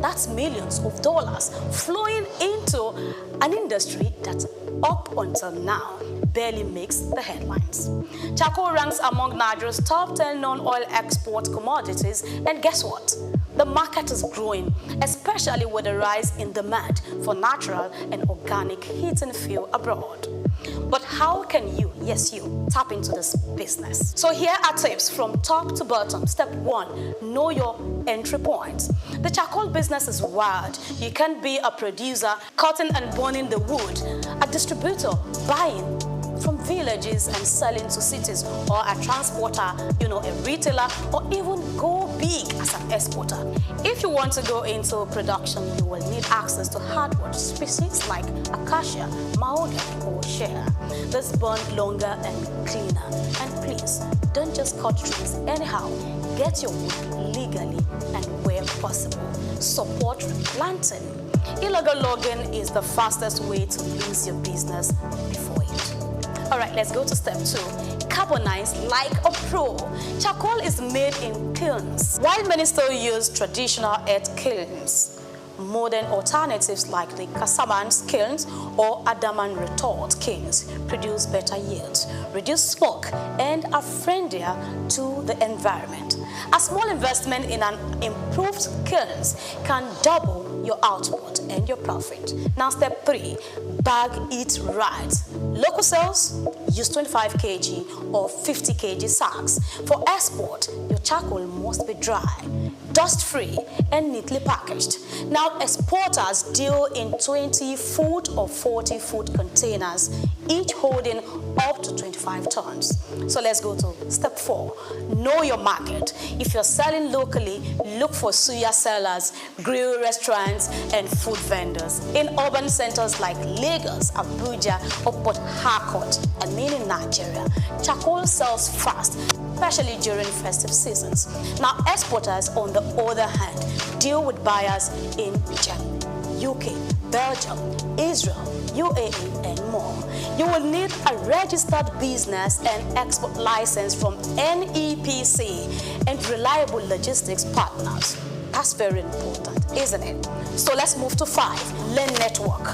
That's millions of dollars flowing into an industry that up until now barely makes the headlines. Charcoal ranks among Nigeria's top 10 non-oil export commodities, and guess what? The market is growing, especially with the rise in demand for natural and organic heating fuel abroad. But how can you, yes you, tap into this business? So here are tips from top to bottom. Step 1, know your entry point. The charcoal business is wild. You can be a producer cutting and burning the wood, a distributor buying from villages and selling to cities, or a transporter, a retailer, or even go big as an exporter. If you want to go into production, you will need access to hardwood species like acacia, mahogany, or share. This burn longer and cleaner. And please, don't just cut trees anyhow. Get your wood legally and where possible. Support replanting. Illegal logging is the fastest way to lose your business before it. All right, let's go to step 2. Carbonize like a pro. Charcoal is made in kilns. While many still use traditional earth kilns, modern alternatives like the Casamance kilns or adamant retort kilns produce better yields, reduce smoke, and are friendlier to the environment. A small investment in an improved kilns can double your output and your profit. Now step 3, bag it right. Local sales, use 25 kg or 50 kg sacks. For export, your charcoal must be dry, dust-free, and neatly packaged. Now exporters deal in 20-foot or 40-foot containers, each holding up to 25 tons. So let's go to step 4, know your market. If you're selling locally, look for suya sellers, grill restaurants, and food vendors in urban centers like Lagos, Abuja, or Port Harcourt, and many in Nigeria. Charcoal sells fast, especially during festive seasons. Now exporters, on the other hand, deal with buyers in Germany, UK, Belgium, Israel, UAE, and more. You will need a registered business and export license from NEPC and reliable logistics partners. That's very important, isn't it? So let's move to 5, learn network.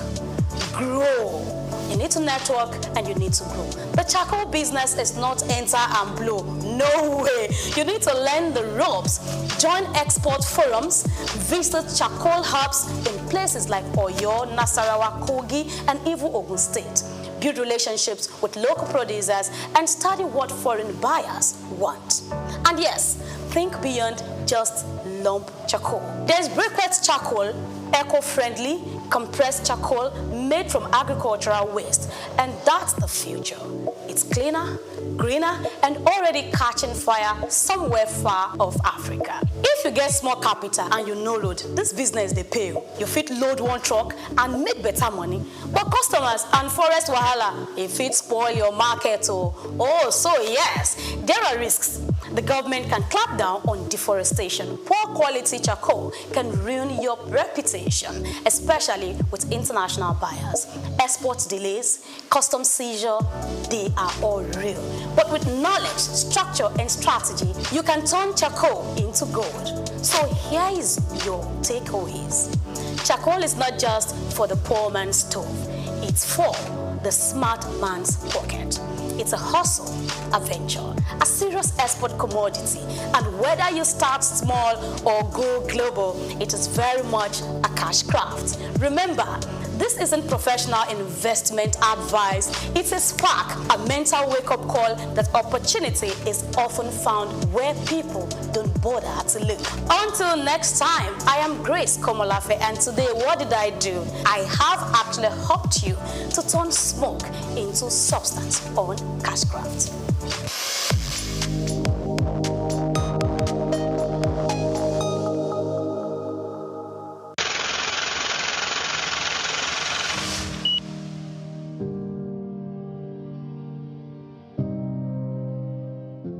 Grow. You need to network and you need to grow. The charcoal business is not enter and blow. No way. You need to learn the ropes. Join export forums, visit charcoal hubs in places like Oyo, Nasarawa, Kogi, and even Ogun State. Build relationships with local producers and study what foreign buyers want. And yes, think beyond just lump charcoal. There's briquette charcoal, eco-friendly, compressed charcoal made from agricultural waste, and that's the future. It's cleaner, greener, and already catching fire somewhere far off Africa. If you get small capital and you no load, this business they pay you. You fit load one truck and make better money. But customers and forest wahala, if it spoil your market oh, so yes, there are risks. The government can clamp down on deforestation. Poor quality charcoal can ruin your reputation, especially with international buyers. Export delays, customs seizure, they are all real. But with knowledge, structure, and strategy, you can turn charcoal into gold. So here is your takeaways. Charcoal is not just for the poor man's stove. It's for the smart man's pocket. It's a hustle, a venture, a serious export commodity. And whether you start small or go global, it is very much a cash craft. Remember, this isn't professional investment advice. It's a spark, a mental wake-up call that opportunity is often found where people don't bother to look. Until next time, I am Grace Komolafe, and today, what did I do? I have actually helped you to turn smoke into substance on Cashcraft.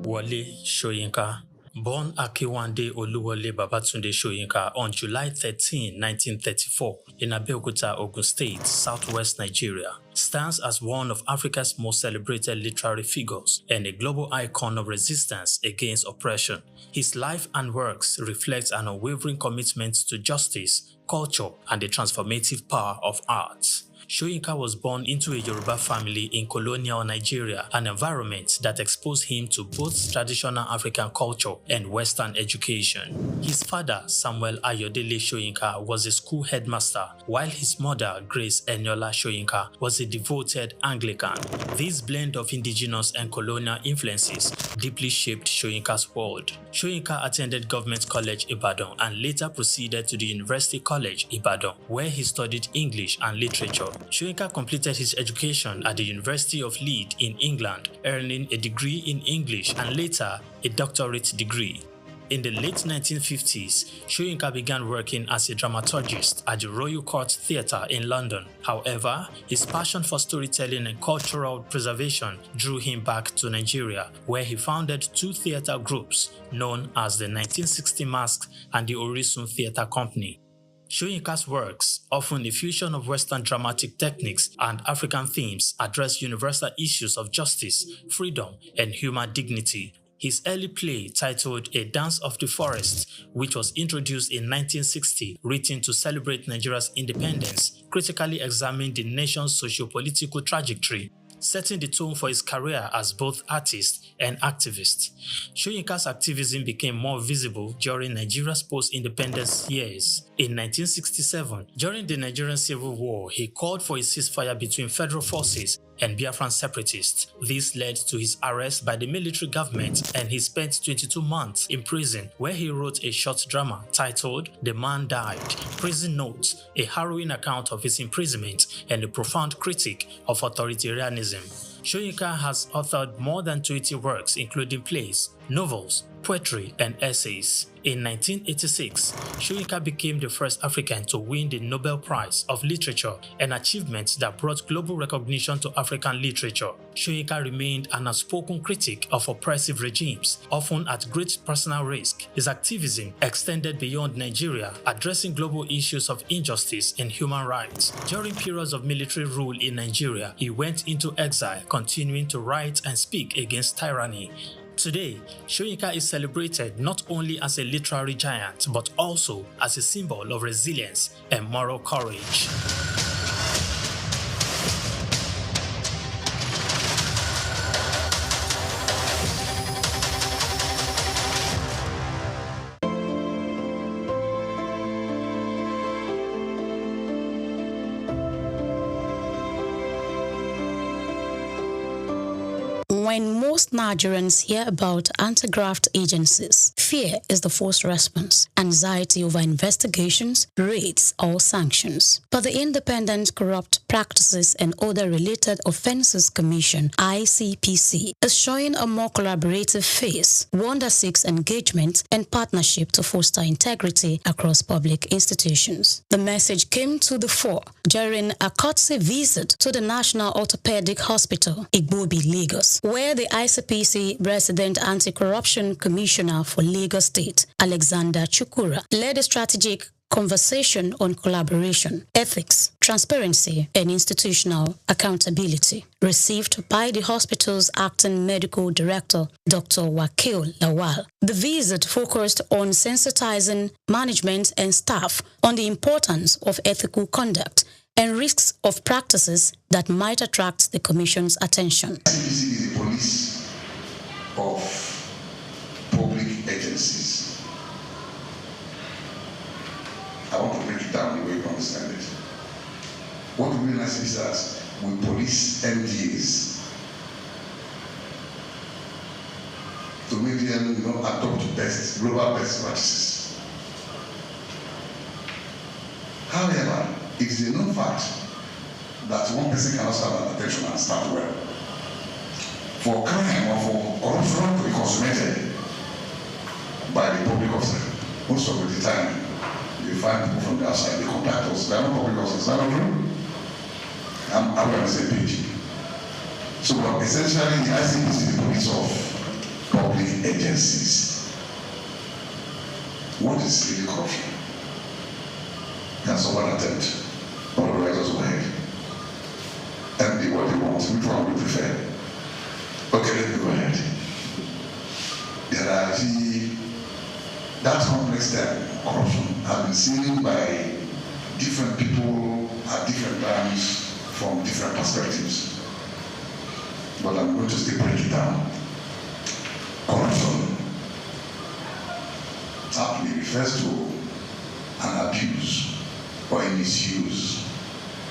Wole Soyinka, born Akiwande Oluwole Babatunde Soyinka on July 13, 1934, in Abeokuta, Ogun State, southwest Nigeria. stands as one of Africa's most celebrated literary figures and a global icon of resistance against oppression. His life and works reflect an unwavering commitment to justice, culture, and the transformative power of art. Soyinka was born into a Yoruba family in colonial Nigeria, an environment that exposed him to both traditional African culture and Western education. His father, Samuel Ayodele Soyinka, was a school headmaster, while his mother, Grace Eniola Soyinka, was a devoted Anglican. This blend of indigenous and colonial influences deeply shaped Soyinka's world. Soyinka attended Government College Ibadan and later proceeded to the University College Ibadan, where he studied English and literature. Soyinka completed his education at the University of Leeds in England, earning a degree in English and later a doctorate degree. In the late 1950s, Soyinka began working as a dramaturgist at the Royal Court Theatre in London. However, his passion for storytelling and cultural preservation drew him back to Nigeria, where he founded two theatre groups known as the 1960 Masks and the Orisun Theatre Company. Soyinka's works, often a fusion of Western dramatic techniques and African themes, address universal issues of justice, freedom, and human dignity. His early play, titled A Dance of the Forest, which was introduced in 1960, written to celebrate Nigeria's independence, critically examined the nation's socio-political trajectory, setting the tone for his career as both artist and activist. Soyinka's activism became more visible during Nigeria's post-independence years. In 1967, during the Nigerian Civil War, he called for a ceasefire between federal forces and Biafran separatists. This led to his arrest by the military government, and he spent 22 months in prison, where he wrote a short drama titled The Man Died, Prison Notes, a harrowing account of his imprisonment and a profound critique of authoritarianism. Soyinka has authored more than 20 works, including plays, novels, poetry, and essays. In 1986, Soyinka became the first African to win the Nobel Prize of Literature, an achievement that brought global recognition to African literature. Soyinka remained an outspoken critic of oppressive regimes, often at great personal risk. His activism extended beyond Nigeria, addressing global issues of injustice and human rights. During periods of military rule in Nigeria, he went into exile, continuing to write and speak against tyranny. Today, Soyinka is celebrated not only as a literary giant, but also as a symbol of resilience and moral courage. When most Nigerians hear about anti-graft agencies, fear is the first response, anxiety over investigations, raids, or sanctions. But the Independent Corrupt Practices and Other Related Offences Commission, ICPC, is showing a more collaborative face, one that seeks engagement and partnership to foster integrity across public institutions. The message came to the fore during a courtesy visit to the National Orthopedic Hospital, Igbobi, Lagos, where the ICPC Resident Anti-Corruption Commissioner for Lagos State, Alexander Chukura, led a strategic conversation on collaboration, ethics, transparency, and institutional accountability, received by the hospital's acting medical director, Dr. Wakil Lawal. The visit focused on sensitizing management and staff on the importance of ethical conduct and risks of practices that might attract the Commission's attention. ICPC is the police of public agencies. I want to break it down the way you understand it. What we realize is that we police MDAs to make them adopt global best practices. However, it is a known fact that one person cannot serve an attention and start well. For crime or for corruption to be consummated by the public officer, most of the time you find people from the outside, they contact us. They are not public officers, are not true? I'm on the same page. So essentially, the ICPC is the police of public agencies. What is really corruption? Can someone attempt? All the writers go ahead. MD what they want. Which one would you prefer? Okay, let me go ahead. There are that complex term, corruption, has been seen by different people at different times from different perspectives. But I'm going to still break it down. Corruption aptly refers to an abuse or a misuse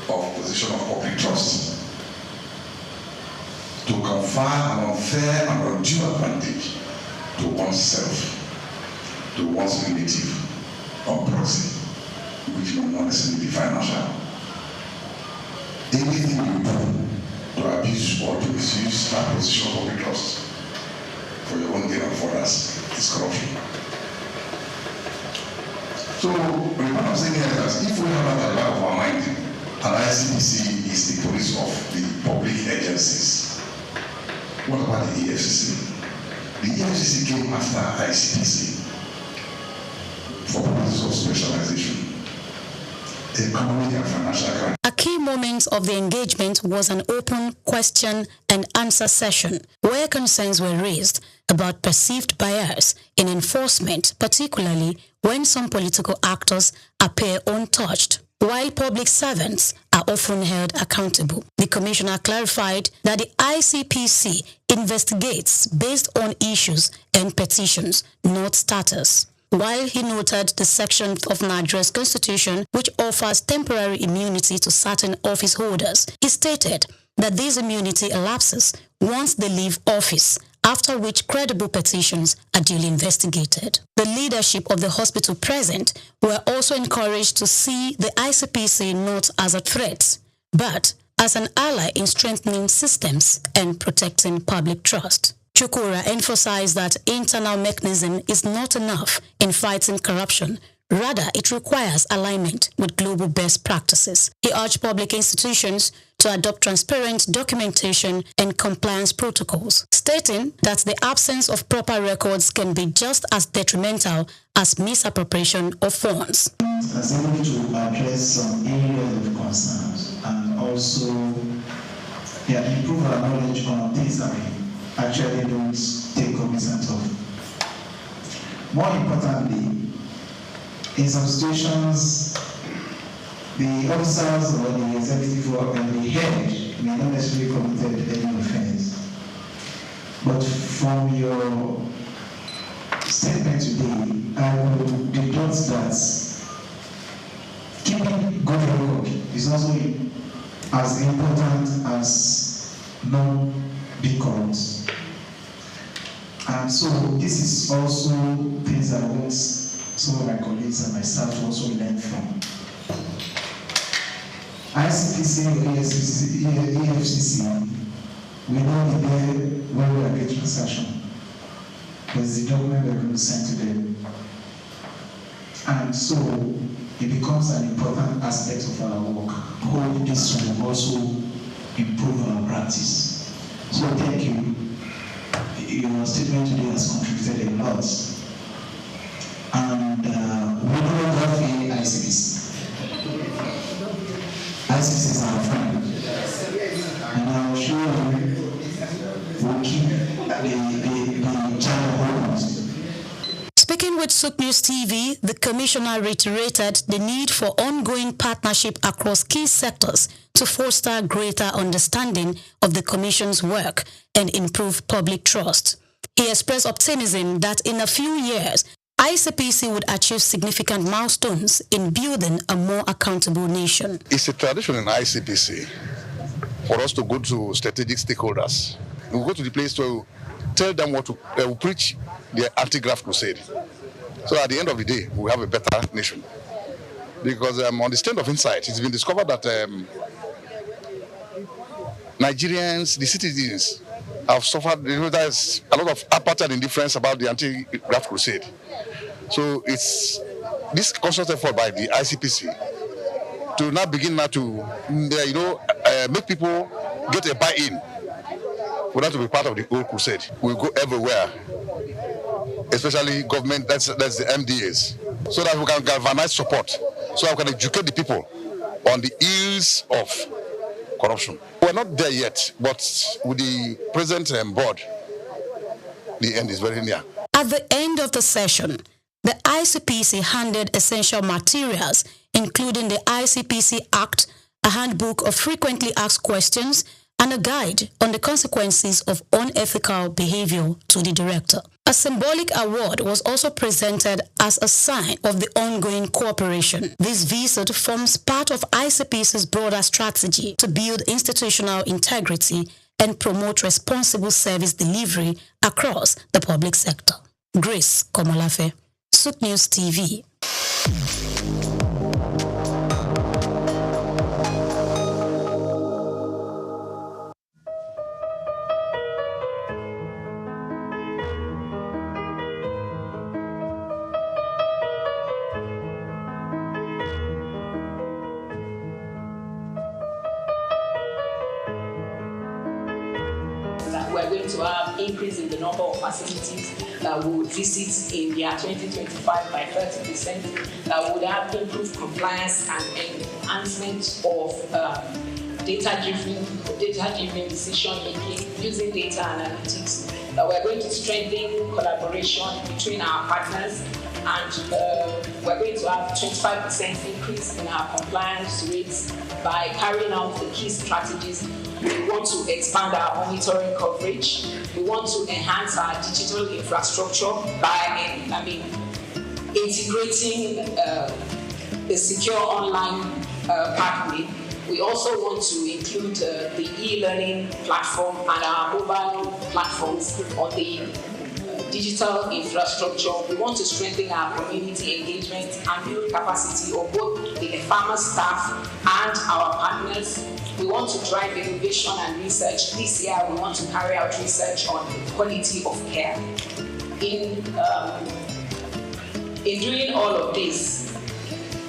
of position of public trust to confer an unfair and undue advantage to oneself, to one's relative, or proxy, which may not necessarily be financial. Anything you do to abuse or to misuse that position of public trust for your own gain and for others is corruption. So, what I'm saying here is that if we have that at the back of our mind, and ICPC is the police of the public agencies, what about the EFCC? The EFCC came after ICPC for purposes of specialization, economic and financial crime. A key moment of the engagement was an open question and answer session where concerns were raised about perceived bias in enforcement, particularly when some political actors appear untouched, while public servants are often held accountable. The commissioner clarified that the ICPC investigates based on issues and petitions, not status. While he noted the section of Nigeria's constitution which offers temporary immunity to certain office holders, he stated that this immunity elapses once they leave office, after which credible petitions are duly investigated. The leadership of the hospital present were also encouraged to see the ICPC not as a threat, but as an ally in strengthening systems and protecting public trust. Chukura emphasized that internal mechanism is not enough in fighting corruption. Rather, it requires alignment with global best practices. He urged public institutions to adopt transparent documentation and compliance protocols, stating that the absence of proper records can be just as detrimental as misappropriation of funds. As able to address some areas of concerns and also improve our knowledge on things that we actually don't take cognizance of. More importantly, in some situations, the officers or the executive or the head may not necessarily committed any offense. But from your statement today, I will deduct that keeping good record is also as important as non-being corrupt. And so this is also things I want some of my colleagues and myself to also learn from. ICPC or EFCC, we know the day when we are getting transaction. There's the document we're going to send to them. And so it becomes an important aspect of our work. Hope this will also improve our practice. So thank you. Your statement today has contributed a lot. And we don't have any ICPC. ICPC is our friend. And I'm sure we'll keep the channel open. Speaking with Souqnews TV, the commissioner reiterated the need for ongoing partnership across key sectors to foster greater understanding of the commission's work and improve public trust. He expressed optimism that in a few years, ICPC would achieve significant milestones in building a more accountable nation. It's a tradition in ICPC for us to go to strategic stakeholders. We go to the place to tell them what to preach their anti-graft crusade. So at the end of the day, we have a better nation. Because on the stand of insight, it's been discovered that Nigerians, the citizens, have suffered. There's a lot of apartheid indifference about the anti-graft crusade. So it's this constant effort by the ICPC to now begin to make people get a buy-in for that to be part of the whole crusade. We go everywhere, especially government, that's the MDAs, so that we can galvanize support, so that we can educate the people on the ills of corruption. We We're not there yet, but with the present board, the end is very near. At the end of the session, the ICPC handed essential materials, including the ICPC Act, a handbook of frequently asked questions, and a guide on the consequences of unethical behavior to the director. A symbolic award was also presented as a sign of the ongoing cooperation. This visit forms part of ICPC's broader strategy to build institutional integrity and promote responsible service delivery across the public sector. Grace Komolafe, Souqnews TV. We're going to have increase in the number of facilities that we would visit in year 2025 by 30%. That would have improved compliance and enhancement of data-driven decision making using data analytics. That we're going to strengthen collaboration between our partners, and we're going to have 25% increase in our compliance rates by carrying out the key strategies. We want to expand our monitoring coverage. We want to enhance our digital infrastructure by integrating a secure online pathway. We also want to include the e-learning platform and our mobile platforms on the digital infrastructure. We want to strengthen our community engagement and build capacity of both the farmer staff and our partners. We want to drive innovation and research. This year, we want to carry out research on quality of care. In doing all of this,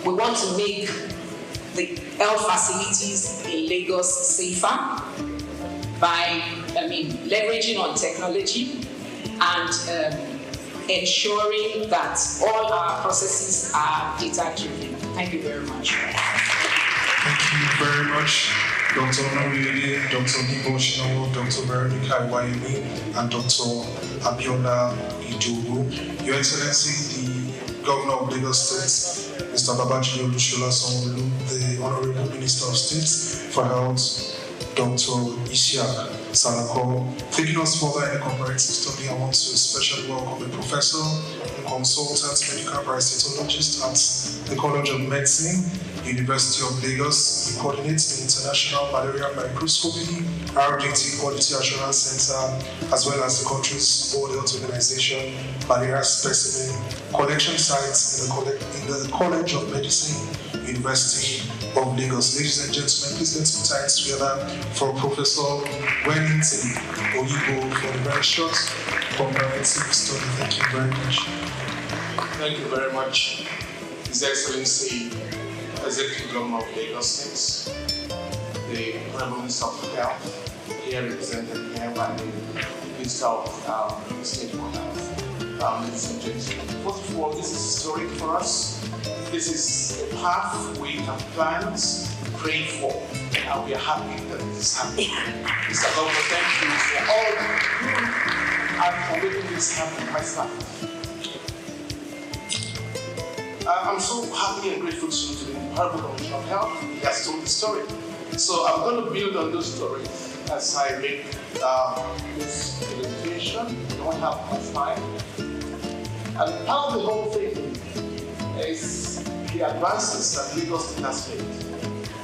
we want to make the health facilities in Lagos safer by leveraging on technology and ensuring that all our processes are data-driven. Thank you very much. Thank you very much, Dr. Onoride, Dr. Niboshino, Dr. Veronica Iwayemi, and Dr. Abiola Ijogo. Your Excellency, the Governor of Lagos State, Mr. Babajide Olusola Sanwo-Olu, the Honorable Minister of State for Health, Dr. Isiaq Salako. Taking us further in the comparative study, I want to especially welcome a professor and consultant medical parasitologist at the College of Medicine, University of Lagos. He coordinates the International Malaria Microscopy RDT Quality Assurance Center, as well as the country's World Health Organization malaria specimen collection sites in the College of Medicine, University of Lagos. Ladies and gentlemen, please let's put our hands together for Professor Wellington Oyibo for the very short comprehensive study. Thank you very much. Thank you very much, His Excellency, Executive Governor of Lagos State, the Honorable Minister of Health, here represented here by the Minister of State for Health. Ladies and gentlemen, first of all, this is historic for us. This is a path we have planned, prayed for, and we are happy that this is happening. Mr. Governor, thank you for all you do and for making this happen, my staff. I'm so happy and grateful to the Honorable Commissioner of Health. He has told the story. So I'm going to build on those stories as I make this presentation. I don't have much time. And part of the whole thing is the advances that Lagos State has made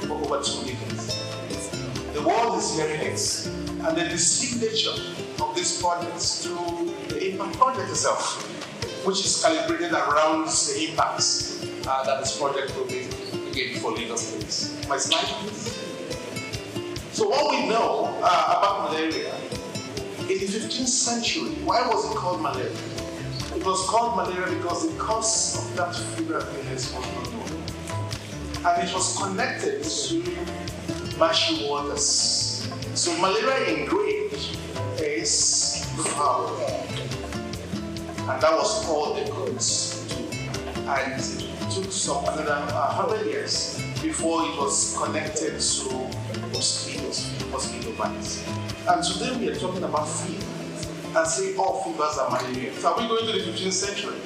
for over 2 decades. The world is hearing it, and the signature of this project through the impact project itself, which is calibrated around the impacts that this project will be again for Lagos State. My slide, please. So what we know about malaria, in the 15th century, why was it called malaria? It was called malaria because the cause of that fever illness was not known. And it was connected to marshy waters. So malaria in Greek is foul. And that was all they could do. And it took some another 100 years before it was connected to mosquito bites. And today we are talking about fever and say all fevers are malaria. So are we going to the 15th century?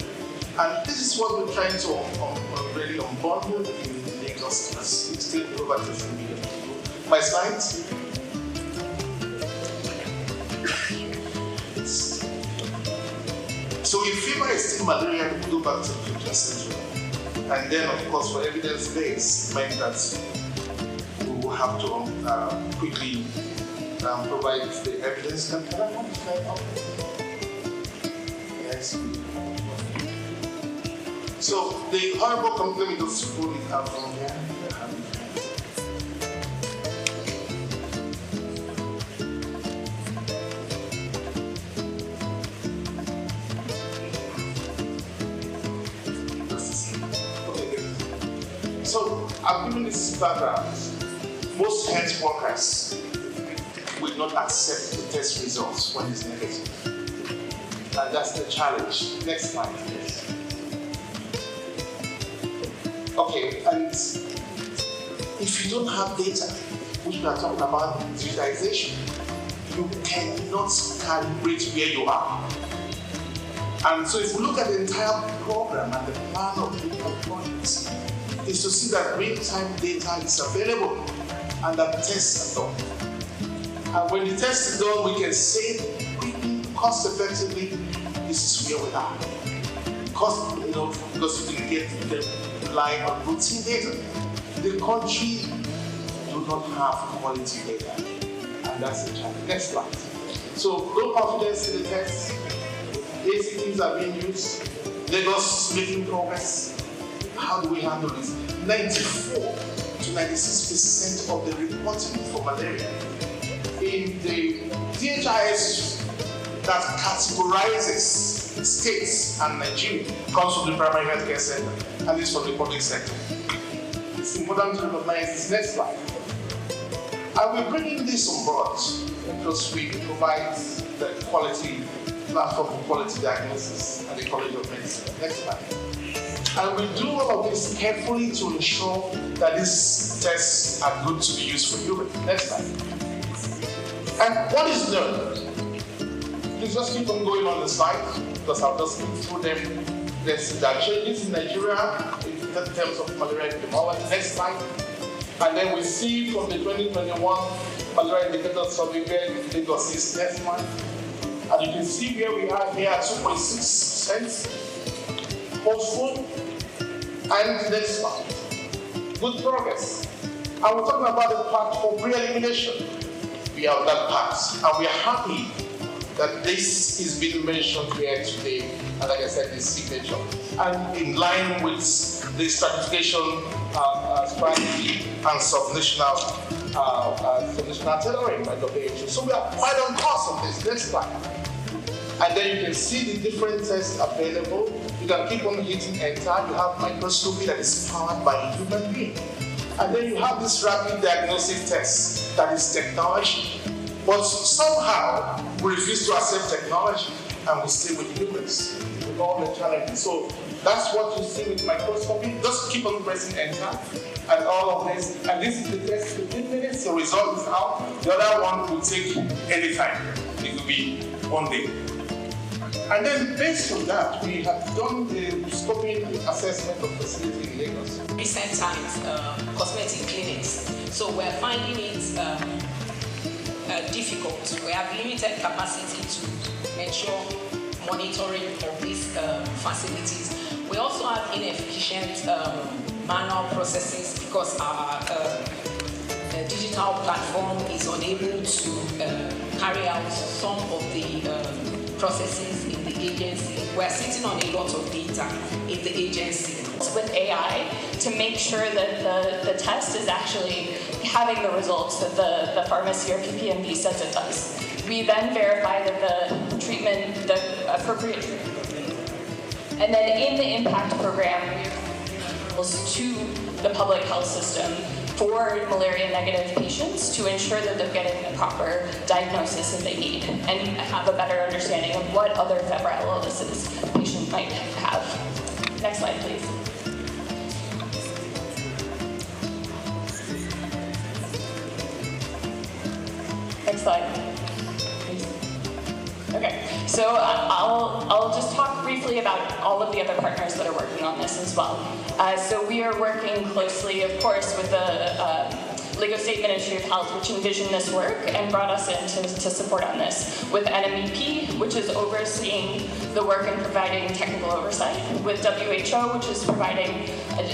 And this is what we're trying to really unbundle in Lagos as 16 over 15 million people. My slides. So if fever is still malaria, we go back to the 15th century. And then, of course, for evidence base, meant that we will have to quickly provide the evidence. Can I have the slide up? Yes. So the horrible let me just pull it out from here. So I've given this background. Most health workers will not accept the test results when it's negative. And that's the challenge. Next slide, please. Okay, and if you don't have data, which we are talking about digitization, you cannot calibrate where you are. And so if we look at the entire program and the plan of the projects, is to see that real-time data is available and that tests are done. And when the test is done, we can say quickly, cost-effectively, this is where we are. Because you can get the rely on routine data. The country do not have quality data, and that's the challenge. Next slide. So low confidence in the test. Basic things are being used. Lagos is making progress. How do we handle this? 94 to 96% of the reporting for malaria in the DHIS that categorizes states and Nigeria comes from the primary healthcare center and is from the public sector. It's important to recognize this. Next slide. And we're bringing this on board because we provide the quality platform for quality diagnosis at the College of Medicine. Next slide. And we do all of this carefully to ensure that these tests are good to be used for humans. Next slide. And what is known? Please just keep on going on the slide because I'll just go through them. There are changes in Nigeria in terms of malaria epidemiology. Next slide. And then we see from the 2021 malaria indicator survey where Lagos is. Next slide. And you can see where we are here at 2.6%. Hopeful. And next slide. Good progress. And we're talking about the path for pre-elimination. We are on that path. And we are happy that this is being mentioned here today. And like I said, this signature. And in line with the stratification strategy and subnational tailoring by WHO. So we are quite on course on this. Next slide. And then you can see the different tests available. You can keep on hitting enter. You have microscopy that is powered by a human being. And then you have this rapid diagnostic test that is technology. But somehow we refuse to accept technology and we stay with humans with all the challenges. So that's what you see with microscopy. Just keep on pressing enter and all of this. And this is the test 15 minutes. The result is out. The other one will take any time. It will be 1 day. And then based on that, we have done the scoping assessment of facility in Lagos. Recent times, cosmetic clinics. So we're finding it difficult. We have limited capacity to ensure monitoring of these facilities. We also have inefficient manual processes because our digital platform is unable to carry out some of the processes in the agency. We're sitting on a lot of data in the agency. With AI to make sure that the test is actually having the results that the pharmacy or PPMB says it does. We then verify that the treatment, the appropriate treatment. And then in the impact program, we goes to the public health system for malaria-negative patients to ensure that they're getting the proper diagnosis that they need and have a better understanding of what other febrile illnesses patients might have. Next slide, please. Next slide. Okay, so I'll just talk briefly about all of the other partners that are working on this as well. So we are working closely, of course, with the Lagos State Ministry of Health, which envisioned this work and brought us in to support on this, with NMEP, which is overseeing the work and providing technical oversight, with WHO, which is providing,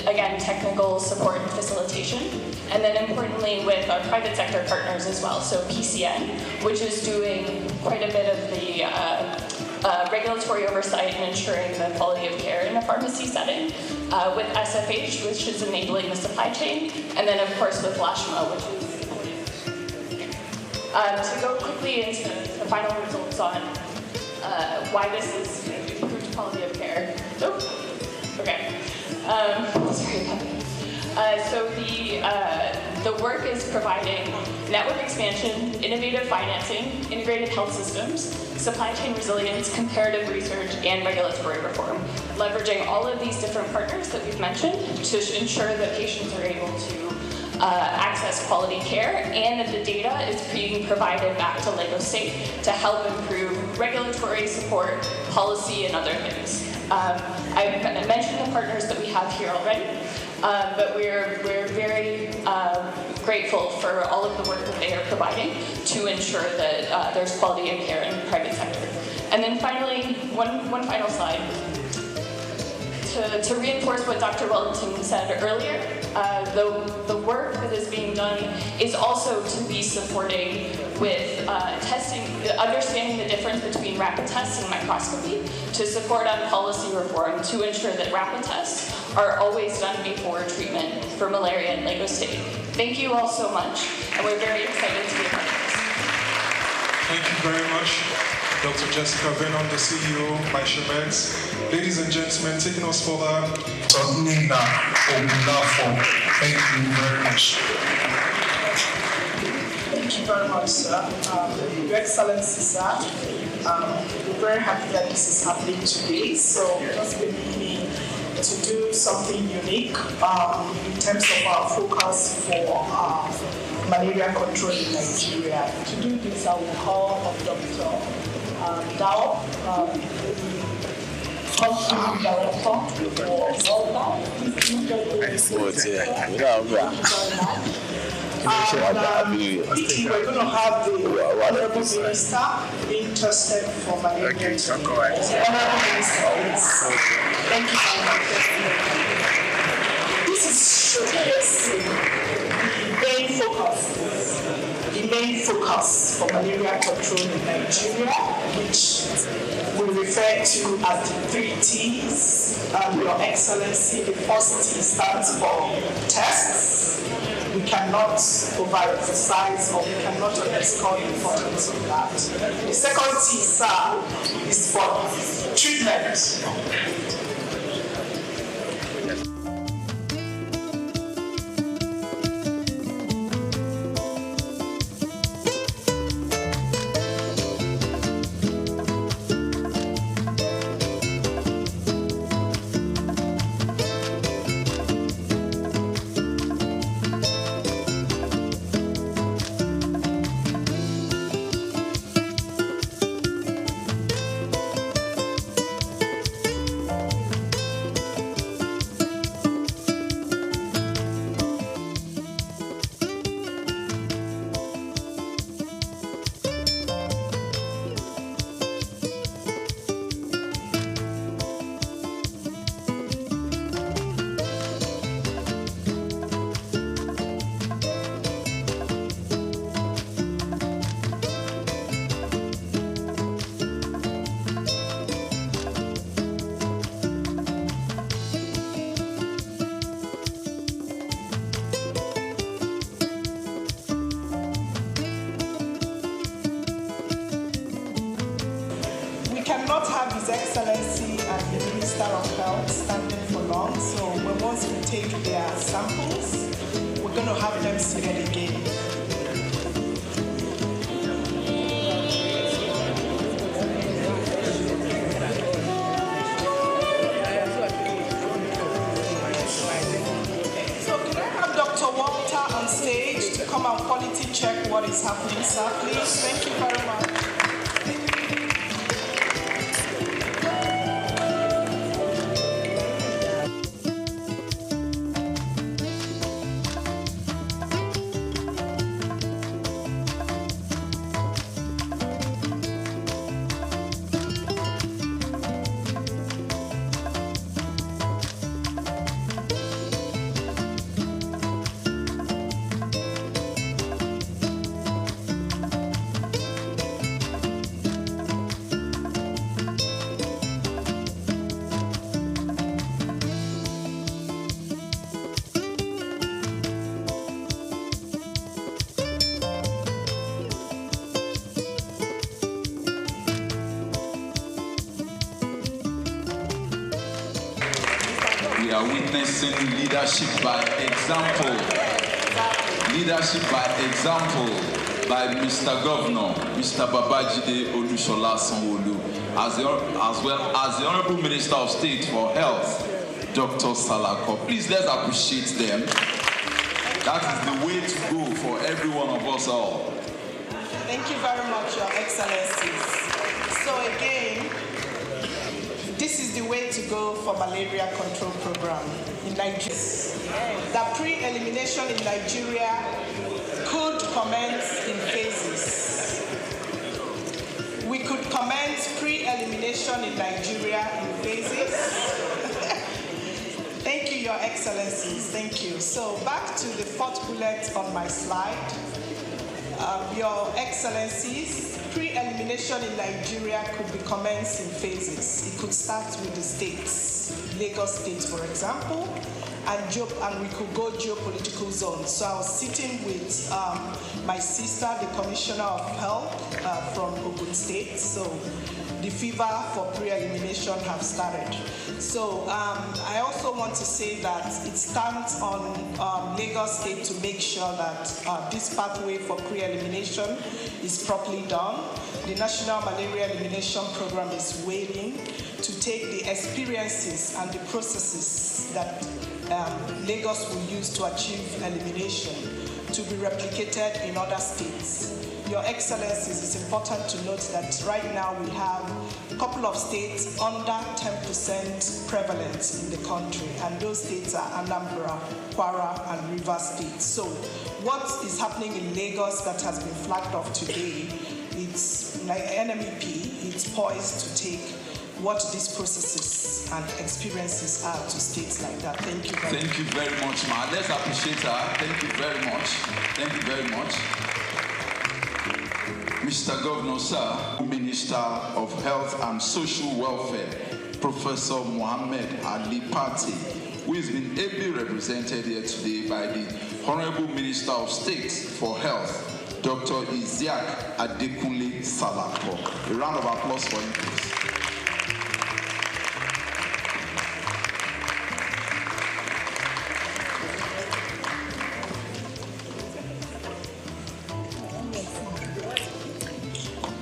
again, technical support and facilitation, and then importantly with our private sector partners as well, so PCN, which is doing quite a bit of the regulatory oversight and ensuring the quality of care in a pharmacy setting, with SFH, which is enabling the supply chain, and then of course with LASHMA, which is to go quickly into the final results on why this is improved quality of care. Oh, okay. Sorry about that. So the work is providing network expansion, innovative financing, integrated health systems, supply chain resilience, comparative research, and regulatory reform, leveraging all of these different partners that we've mentioned to ensure that patients are able to access quality care and that the data is being provided back to Lagos State to help improve regulatory support, policy, and other things. I've mentioned the partners that we have here already, but we're very grateful for all of the work that they are providing to ensure that there's quality of care in the private sector. And then finally, one final slide. To reinforce what Dr. Wellington said earlier, the work that is being done is also to be supporting with testing, understanding the difference between rapid tests and microscopy, to support on policy reform to ensure that rapid tests are always done before treatment for malaria in Lagos State. Thank you all so much, and we're very excited to be a part of this. Thank you very much, Dr. Jessica Venon, the CEO, by Shemets. Ladies and gentlemen, taking us further, Nina Obunafo. Thank you very much. Thank you very much, sir. Your Excellency, sir. We're very happy that this is happening today. So just permit me to do something unique in terms of our focus for malaria control in Nigeria. To do this, I will call on Dr. Dao, Country Director for SOUQ. We're going to have the Honorable Minister interested for malaria control. Honorable Minister, please. Thank you very much. This is showcasing the main focus for malaria control in Nigeria, which we refer to as the 3 T's. Your Excellency, the first T stands for tests. We cannot overemphasize or we cannot underscore the importance of that. The second T, sir, is for treatment. Cannot have His Excellency and the Minister of Health standing for long, so once we take their samples, we're going to have them seated again. So can I have Dr. Walter on stage to come come and quality check what is happening, sir, please. Thank you very much. We are witnessing leadership by example. Leadership by example by Mr. Governor, Mr. Babajide Olusola Sanwo-Olu, as well as the Honorable Minister of State for Health, Dr. Salako. Please, let's appreciate them. That is the way to go for every one of us all. Thank you very much, Your Excellencies. So again, this is the way to go for malaria control program in Nigeria. The pre-elimination in Nigeria could commence in phases. We could commence pre-elimination in Nigeria in phases. Thank you, Your Excellencies. Thank you. So back to the fourth bullet on my slide. Your Excellencies, pre-elimination in Nigeria could be commenced in phases. It could start with the states, Lagos State, for example, and we could go geopolitical zones. So I was sitting with my sister, the Commissioner of Health from Ogun State. So the fever for pre-elimination have started. So I also want to say that it stands on Lagos State to make sure that this pathway for pre-elimination is properly done. The National Malaria Elimination Program is waiting to take the experiences and the processes that Lagos will use to achieve elimination to be replicated in other states. Your Excellencies, it's important to note that right now we have a couple of states under 10% prevalence in the country, and those states are Anambra, Kwara, and Rivers State. So what is happening in Lagos that has been flagged off today, it's like NMEP, it's poised to take what these processes and experiences are to states like that. Thank you very much. Thank you very much, Ma. Let's appreciate her. Thank you very much. Thank you very much. Mr. Governor, sir, Minister of Health and Social Welfare, Professor Mohammed Ali Pate, who has been ably represented here today by the Honorable Minister of State for Health, Dr. Isiaq Adekunle Salako. A round of applause for him, please.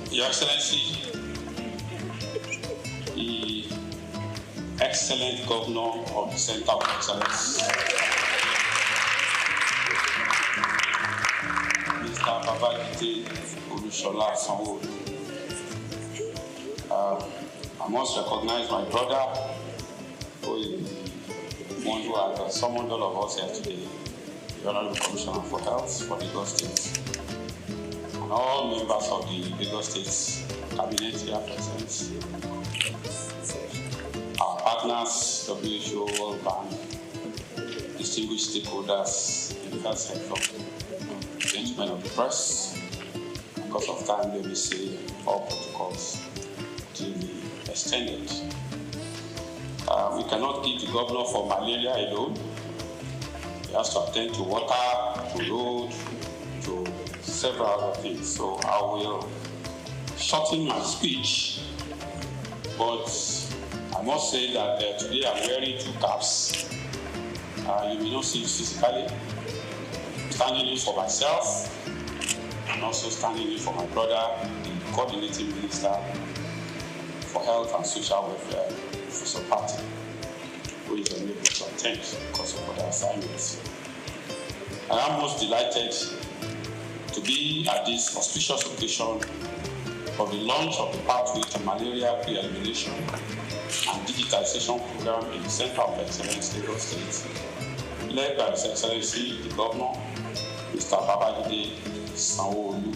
Your Excellency, the excellent Governor of the Center of Excellence, Mr. Babajide Olusola Sanwo-Olu. I must recognize my brother, who is one who has summoned all of us here today, the Honorable Commissioner for Health for Lagos State. And all members of the Lagos State Cabinet here present, our partners, WHO, World Bank, distinguished stakeholders in the health sector, gentlemen of the press. Because of time, let me say all protocols to be extended. We cannot give the governor for malaria alone. He has to attend to water, to road, to several other things. So I will shorten my speech, but I must say that today I'm wearing two caps. You may not see it physically. I'm standing in for myself and also standing in for my brother, the coordinating minister for health and social welfare, Professor Pate, who is unable to attend because of other assignments. I am most delighted to be at this auspicious occasion of the launch of the Pathway to Malaria Pre-Elimination and Digitization Program in the Center of Excellence, Lagos State, led by His Excellency the Governor, Mr. Babajide Sanwo-Olu.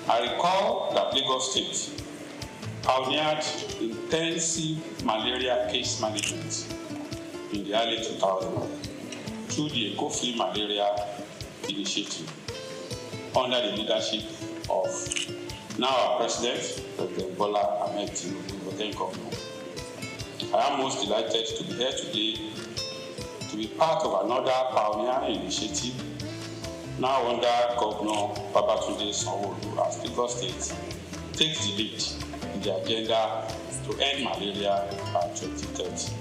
I recall that Lagos State pioneered intensive malaria case management in the early 2000s through the Eco-Free Malaria Initiative under the leadership of now our President, Dr. Bola Ahmed Tinubu, then Governor. I am most delighted to be here today to be part of another pioneering initiative now under Governor Babatunde Sanwo-Olu as Lagos State takes the lead in the agenda to end malaria by 2030.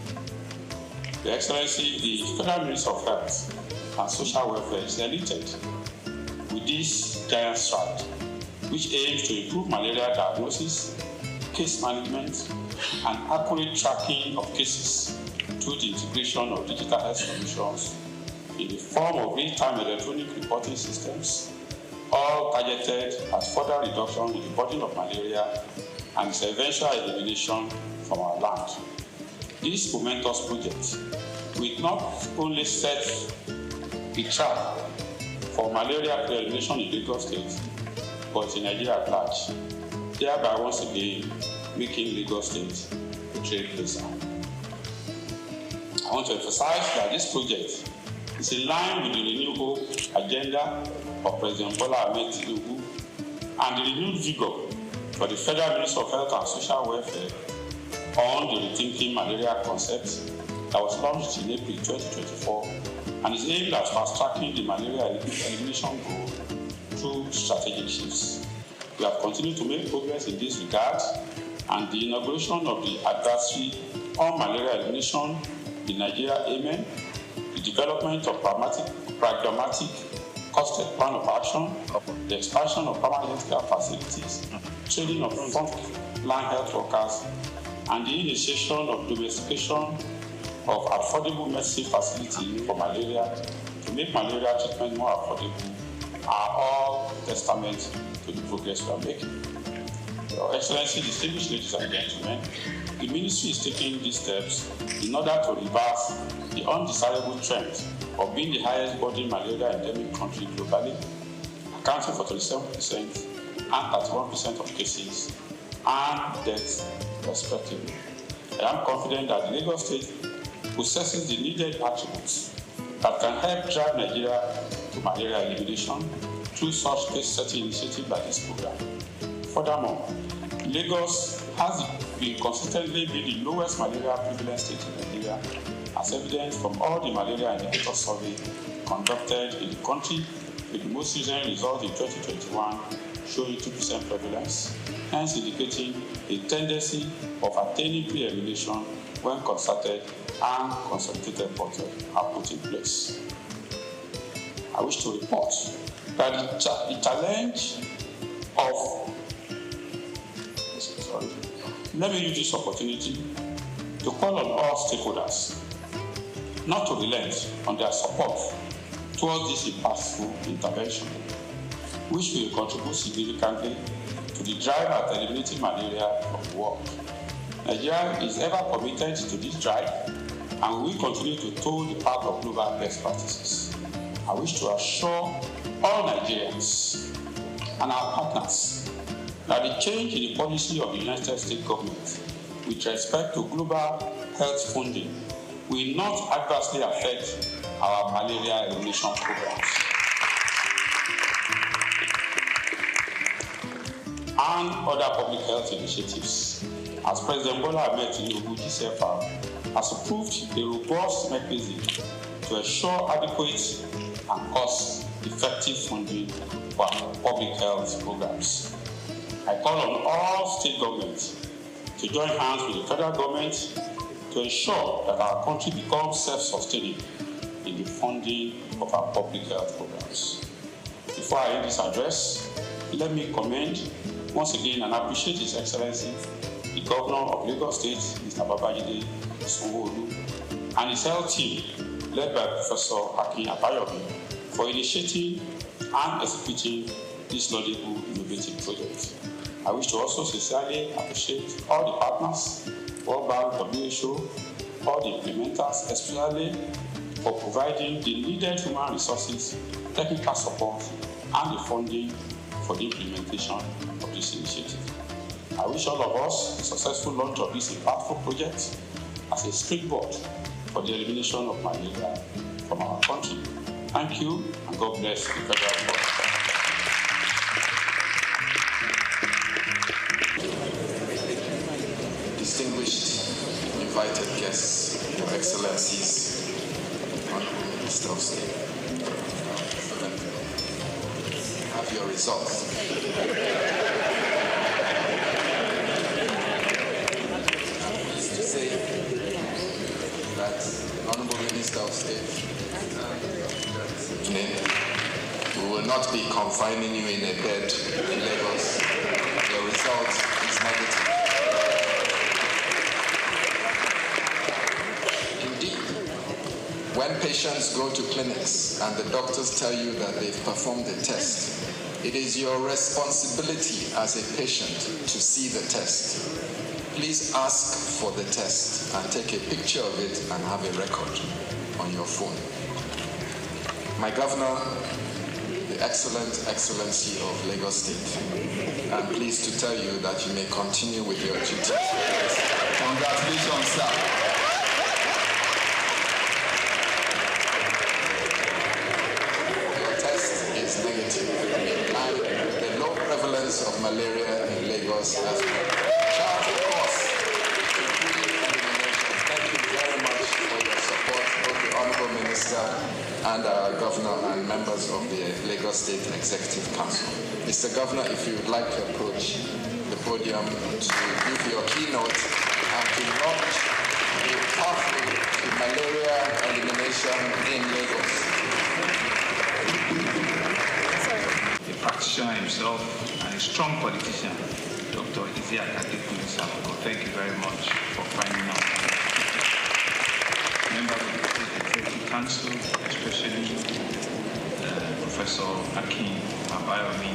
Your Excellency, the Federal Ministry of Health and Social Welfare is elated with this giant stride, which aims to improve malaria diagnosis, case management, and accurate tracking of cases through the integration of digital health solutions in the form of real-time electronic reporting systems, all targeted at further reduction in the burden of malaria and its eventual elimination from our land. This momentous project will not only set the track for malaria pre-elimination in Lagos State, but in Nigeria at large, thereby once again making Lagos State a trailblazer. I want to emphasize that this project is in line with the renewed hope agenda of President Bola Ahmed Tinubu and the renewed vigor for the Federal Ministry of Health and Social Welfare on the rethinking malaria concept that was launched in April 2024 and is aimed at fast-tracking the malaria elimination goal through strategic shifts. We have continued to make progress in this regard, and the inauguration of the advisory on malaria elimination in Nigeria, Amen, the development of pragmatic costed plan of action, the expansion of permanent care facilities, training of frontline health workers, and the initiation of domestication of affordable medicine facilities for malaria to make malaria treatment more affordable are all testament to the progress we are making. Your Excellency, distinguished ladies and gentlemen, the Ministry is taking these steps in order to reverse the undesirable trend of being the highest burden malaria endemic country globally, accounting for 37% and 31% of cases and deaths respectively. I am confident that Lagos State possesses the needed attributes that can help drive Nigeria to malaria elimination through such case-setting initiatives like this program. Furthermore, Lagos has been consistently the lowest malaria prevalence state in Nigeria, as evidenced from all the malaria indicator survey conducted in the country, with the most recent result in 2021 showing 2% prevalence, hence indicating a tendency of attaining pre-elimination when concerted and consolidated efforts are put in place. I wish to report that the challenge of let me use this opportunity to call on all stakeholders not to relent on their support towards this impactful intervention, which will contribute significantly to the drive at eliminating malaria from the world. Nigeria is ever committed to this drive and we will continue to toe the path of global best practices. I wish to assure all Nigerians and our partners that the change in the policy of the United States government with respect to global health funding will not adversely affect our malaria elimination programs and other public health initiatives, as President Bola Ahmed Tinubu GCFR has approved a robust mechanism to ensure adequate and cost-effective funding for our public health programs. I call on all state governments to join hands with the federal government to ensure that our country becomes self-sustaining in the funding of our public health programs. Before I end this address, let me commend once again and appreciate His Excellency, the Governor of Lagos State, Mr. Babajide Sanwo-Olu, and his health team, led by Professor Akin Abayomi, for initiating and executing this laudable, innovative project. I wish to also sincerely appreciate all the partners, World Bank, WHO, all the implementers, especially for providing the needed human resources, technical support, and the funding for the implementation of this initiative. I wish all of us a successful launch of this impactful project as a springboard for the elimination of malaria from our country. Thank you, and God bless the federal government. Distinguished invited guests, Your Excellencies, Honorable Minister of State, have your results. Pleased to say that the Honorable Minister of State, we will not be confining you in a bed in Lagos. Your result is negative. When patients go to clinics and the doctors tell you that they've performed the test, it is your responsibility as a patient to see the test. Please ask for the test and take a picture of it and have a record on your phone. My governor, the Excellency of Lagos State, I'm pleased to tell you that you may continue with your duties. Congratulations, sir. Of malaria in Lagos has been chart a course to fully elimination. Thank you very much for your support, both the Honorable Minister and our Governor and members of the Lagos State Executive Council. Mr. Governor, if you would like to approach the podium to give your keynote and to launch a pathway to malaria elimination in Lagos. The practitioner himself, a strong politician, Dr. Thank you very much for finding out. Members of the State Executive Council, especially Professor Akin Abayomi,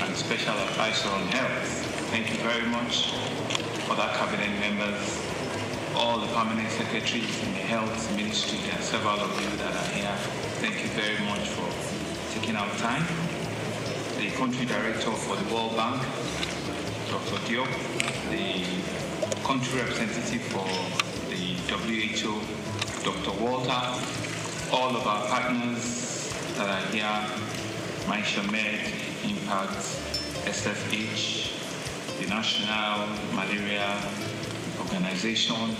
and Special Advisor on Health. Thank you very much for that cabinet members, all the permanent secretaries in the Health Ministry, and several of you that are here. Thank you very much for taking out time. The country director for the World Bank, Dr. Diop, the country representative for the WHO, Dr. Walter, all of our partners that are here, MyShamed, Impact, SFH, the National Malaria Organization,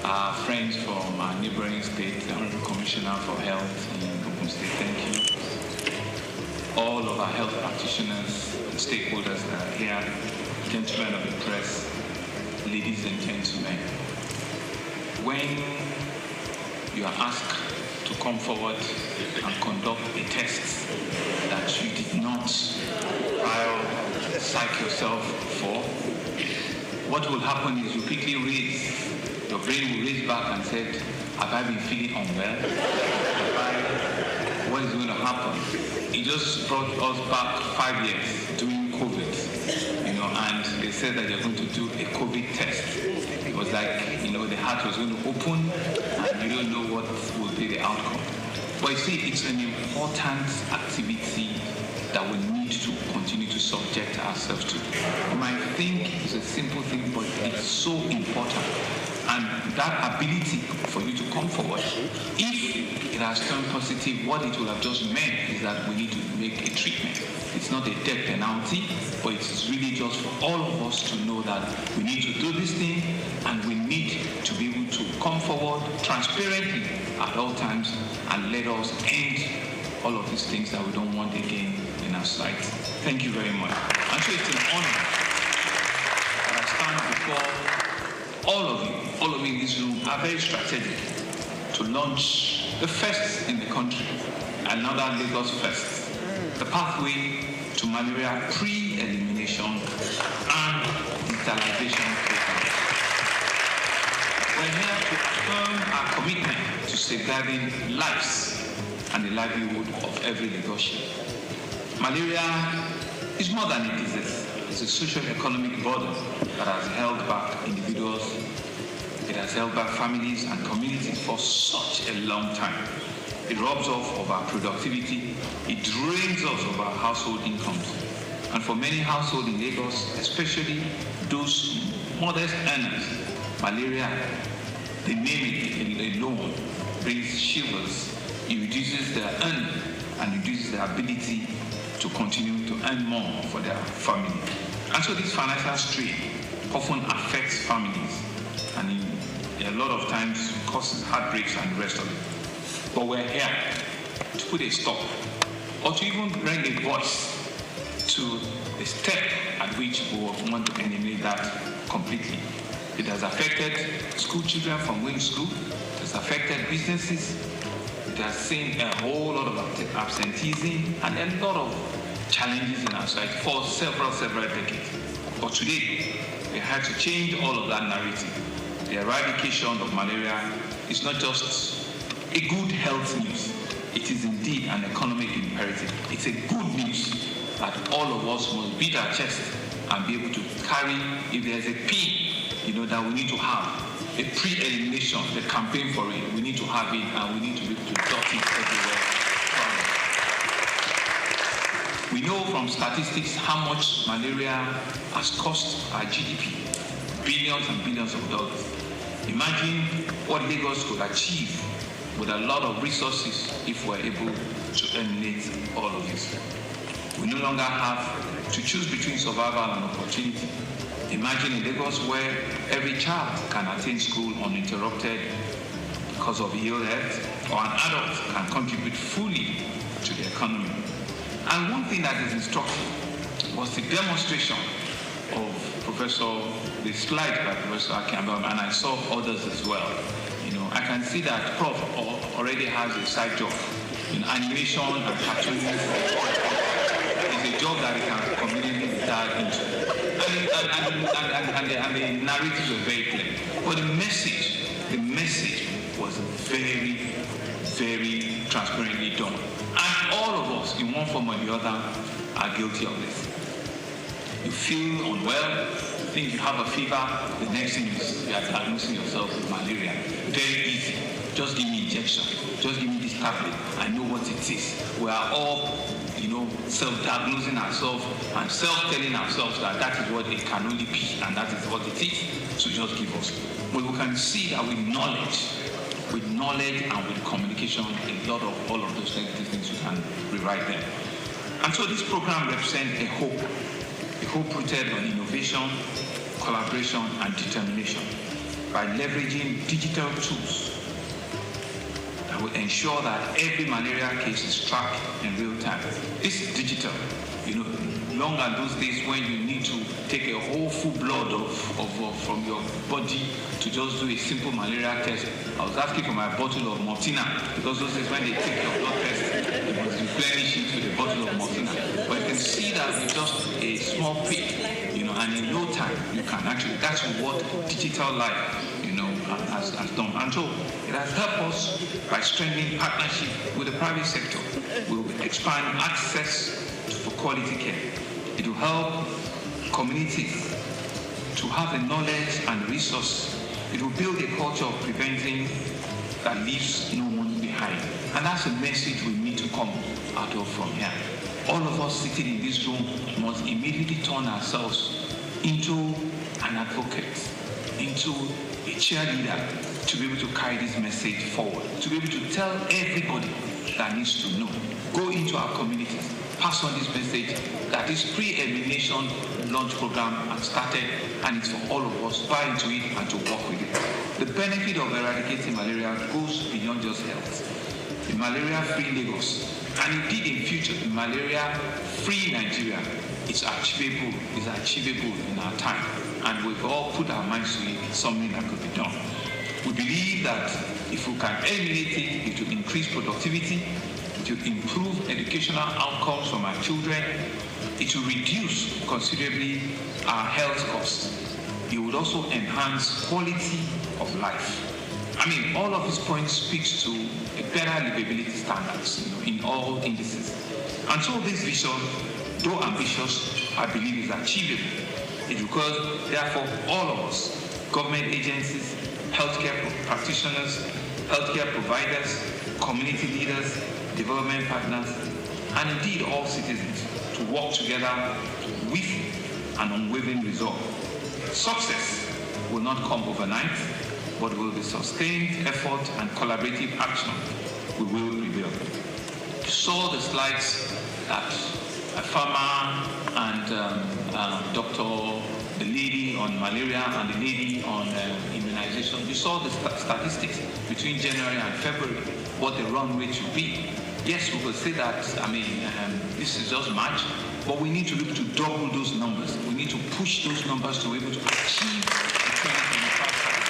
our friends from our neighboring state, the Honorable Commissioner for Health in Ogun State, thank you. All of our health practitioners, stakeholders that are here, gentlemen of the press, ladies and gentlemen. When you are asked to come forward and conduct a test that you did not prior psych yourself for, what will happen is you quickly raise, your brain will raise back and say, have I been feeling unwell? What is going to happen? It just brought us back 5 years during COVID, and they said that they're going to do a COVID test. It was like, the heart was going to open and you don't know what will be the outcome. But you see, it's an important activity that we need to continue to subject ourselves to. You might think it's a simple thing, but it's so important. And that ability for you to come forward, if it has turned positive, what it will have just meant is that we need to make a treatment. It's not a death penalty, but it's really just for all of us to know that we need to do this thing and we need to be able to come forward transparently at all times and let us end all of these things that we don't want again in our sight. Thank you very much. I'm sure it's an honor that I stand before all of you in this room are very strategic to launch the first in the country, another Lagos first, the pathway to malaria pre-elimination and digitalization program. We're here to affirm our commitment to safeguarding lives and the livelihood of every Lagosian. Malaria is more than a disease. It's a social-economic burden that has held back individuals, it has held back families and communities for such a long time. It robs us of our productivity, it drains us of our household incomes. And for many households in Lagos, especially those modest earners, malaria, the name it alone brings shivers. It reduces their earning and reduces their ability to continue to earn more for their family. And so this financial strain often affects families and a lot of times causes heartbreaks and the rest of it. But we're here to put a stop or to even bring a voice to the step at which we want to eliminate that completely. It has affected school children from going to school, it has affected businesses, it has seen a whole lot of absenteeism and a lot of challenges in our society for several decades. But today, we have to change all of that narrative. The eradication of malaria is not just a good health news, it is indeed an economic imperative. It's a good news that all of us must beat our chest and be able to carry, if there's a pin, that we need to have, a pre-elimination, the campaign for it, we need to have it and we need to be able to dot it everywhere. We know from statistics how much malaria has cost our GDP, billions and billions of dollars. Imagine what Lagos could achieve with a lot of resources if we're able to eliminate all of this. We no longer have to choose between survival and opportunity. Imagine a Lagos where every child can attend school uninterrupted because of ill health, or an adult can contribute fully to the economy. And one thing that is instructive was the demonstration of the slide by Professor Campbell, and I saw others as well. I can see that Prof already has a side job in animation and cartooning. It's a job that he can conveniently retire into. And the narratives were very clear. But the message was very, very transparently done. And all of us, in one form or the other, are guilty of this. You feel unwell, you think you have a fever, the next thing is you are diagnosing yourself with malaria. Very easy. Just give me injection. Just give me this tablet. I know what it is. We are all, self-diagnosing ourselves and self-telling ourselves that that is what it can only be and that is what it is. So just give us. But we can see that with knowledge and with communication, a lot of all of those negative things you can rewrite them. And so this program represents a hope rooted on innovation, collaboration, and determination by leveraging digital tools that will ensure that every malaria case is tracked in real time. This is digital. Long are those days when you need to take a whole full blood from your body to just do a simple malaria test. I was asking for my bottle of Martina because those days when they take your blood test, you must replenish it with a bottle of Martina. But you can see that with just a small prick, and in no time you can actually. That's what digital life, has done. And so it has helped us by strengthening partnership with the private sector. We will expand access for quality care. It will help communities to have the knowledge and resources. It will build a culture of preventing that leaves no one behind. And that's a message we need to come out of from here. All of us sitting in this room must immediately turn ourselves into an advocate, into a cheerleader to be able to carry this message forward, to be able to tell everybody that needs to know. Go into our communities, pass on this message that this pre-elimination launch program has started and it's for all of us. Buy into it and to work with it. The benefit of eradicating malaria goes beyond just health. The malaria-free Lagos, and indeed in future, the malaria-free Nigeria is achievable in our time. And we've all put our minds to it. It's something that could be done. We believe that if we can eliminate it, it will increase productivity, it will improve educational outcomes from our children, it will reduce considerably our health costs. It would also enhance quality of life. I mean, all of these points speaks to a better livability standards, in all indices. And so this vision, though ambitious, I believe is achievable. It requires, therefore, all of us, government agencies, healthcare practitioners, healthcare providers, community leaders, development partners, and indeed all citizens to work together with an unwavering resolve. Success will not come overnight, but will be sustained effort and collaborative action. We will prevail. You saw the slides that a farmer and doctor, the lady on malaria and the lady on immunization. You saw the statistics between January and February, what the run rate should be. Yes, we will say that, this is just March, but we need to look to double those numbers. We need to push those numbers to be able to achieve the 2025 target.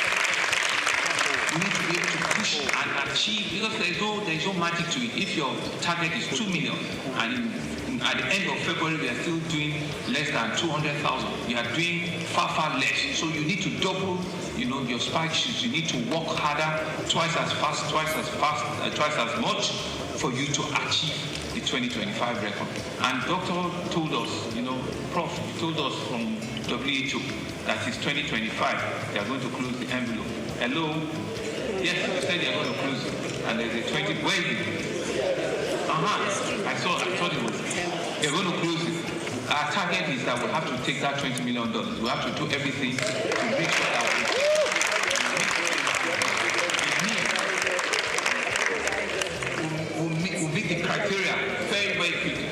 We need to be able to push and achieve, because there is no magic to it. If your target is 2 million, and at the end of February we are still doing less than 200,000, you are doing far, far less. So you need to double, your spike shoots. You need to work harder, twice as fast, twice as much, for you to achieve the 2025 record. And Doctor told us, Prof told us from WHO that it's 2025, they are going to close the envelope. Hello? Yes, they said they are going to close it. And there's a 20, where is it? I thought it was, they're going to close it. Our target is that we have to take that $20 million. We have to do everything to make sure that we'll meet the criteria very, very quickly.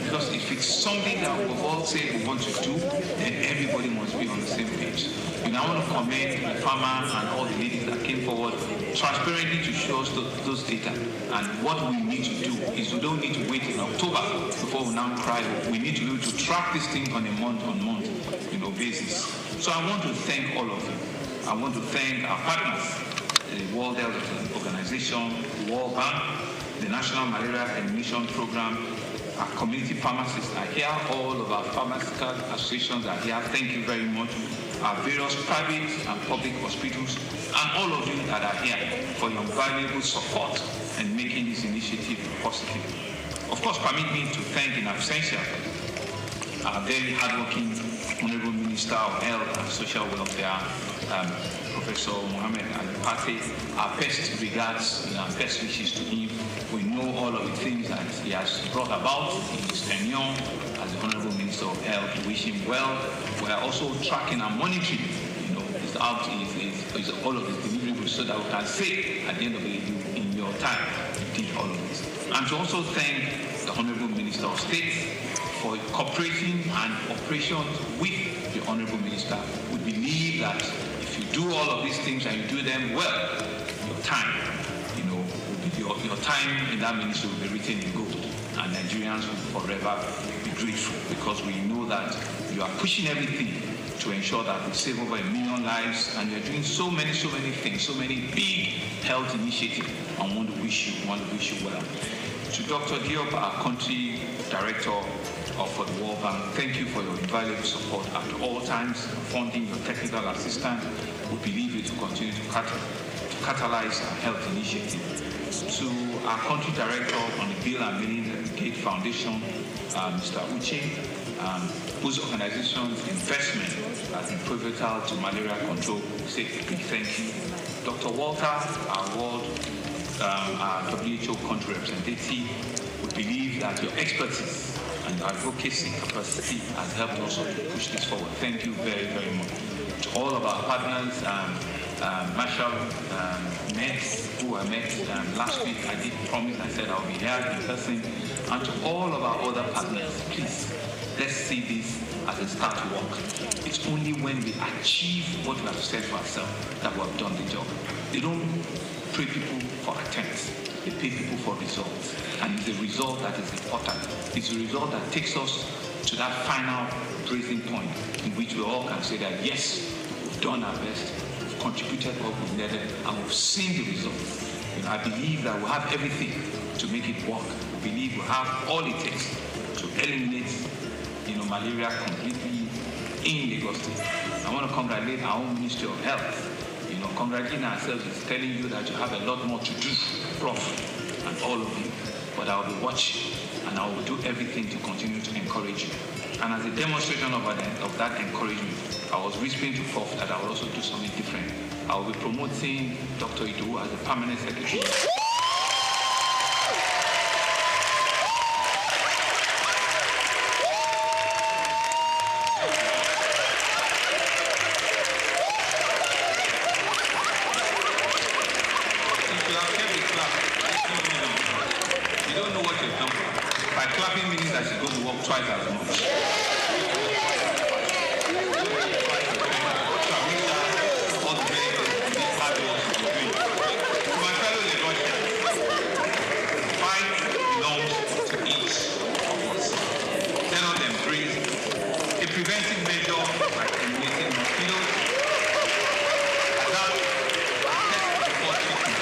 Because if it's something that we've all said we want to do, then everybody must be on the same page. I want to commend the farmers and all the ladies that came forward transparently to show us those data. And what we need to do is we don't need to wait in October before we now cry. We need to be able to track this thing on a month-on-month basis. So I want to thank all of you. I want to thank our partners, the World Health Organization, the World Bank, the National Malaria Elimination Program. Our community pharmacists are here. All of our pharmaceutical associations are here. Thank you very much. Our various private and public hospitals, and all of you that are here for your valuable support and making this initiative possible. Of course, permit me to thank in absentia our very hardworking Honorable Minister of Health and Social Welfare, Professor Mohammed Al-Pate. Our best regards and our best wishes to him. We know all of the things that he has brought about in his tenure as the Honorable Minister of Health. We wish him well. We are also tracking and monitoring, is all of his deliverables, so that we can say at the end of the day, in your time, you did all of this. And to also thank the Honorable Minister of State for cooperating and operations with the Honorable Minister. We believe that if you do all of these things and you do them well, your time, your time in that ministry will be written in gold, and Nigerians will forever be grateful, because we know that you are pushing everything to ensure that we save over 1 million lives, and you're doing so many things, so many big health initiatives. I want to wish you well. To Dr. Diop, our country director for the World Bank, thank you for your invaluable support at all times, funding your technical assistance. We believe it will continue to catalyze our health initiative. To our country director on the Bill and Melinda Gates Foundation, Mr. Uche, whose organization's investment has been pivotal to malaria control. We say a big thank you. Dr. Walter, our WHO country representative, we believe that your expertise and advocacy capacity has helped us to push this forward. Thank you very, very much. To all of our partners, Marshall, who I met last week, I did promise, I said I'll be here in person. And to all of our other partners, please, let's see this as a start to work. It's only when we achieve what we have said for ourselves that we have done the job. They don't pay people for attempts, they pay people for results. And it's the result that is important. It's the result that takes us to that final breaking point in which we all can say that yes, we've done our best, we've contributed what we needed, and we've seen the results. I believe that we have everything to make it work. We believe we have all it takes to eliminate malaria completely in Lagos State. I want to congratulate our own Ministry of Health, congratulating ourselves is telling you that you have a lot more to do, Prof, and all of you. But I will be watching, and I will do everything to continue to encourage you. And as a demonstration of that encouragement, I was whispering to Prof that I will also do something different. I will be promoting Dr. Idu as a permanent secretary. Twice as much. To my fellow Lagosians, fight belongs to each of us. Let us embrace a preventive measure like eliminating mosquitoes, adapt, test before treatment.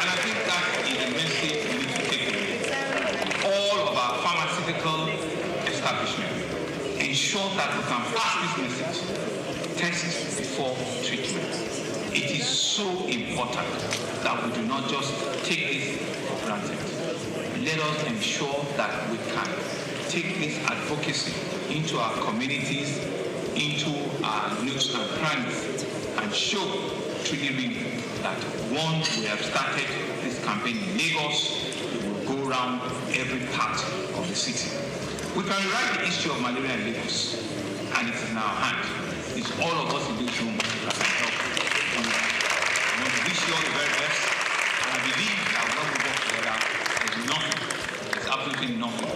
And I think that is the message we need to take away. All of our pharmaceutical establishment. Ensure that we can pass this message. Test before treatment. It is so important that we do not just take this for granted. Let us ensure that we can take this advocacy into our communities, into our nooks and crannies, and show truly that once we have started this campaign in Lagos, we will go around every part of the city. We can rewrite the history of malaria in Lagos, and it is in our hand. It's all of us in this room that can help. I want to wish you all the very best, and I believe that when we work together, there's absolutely nothing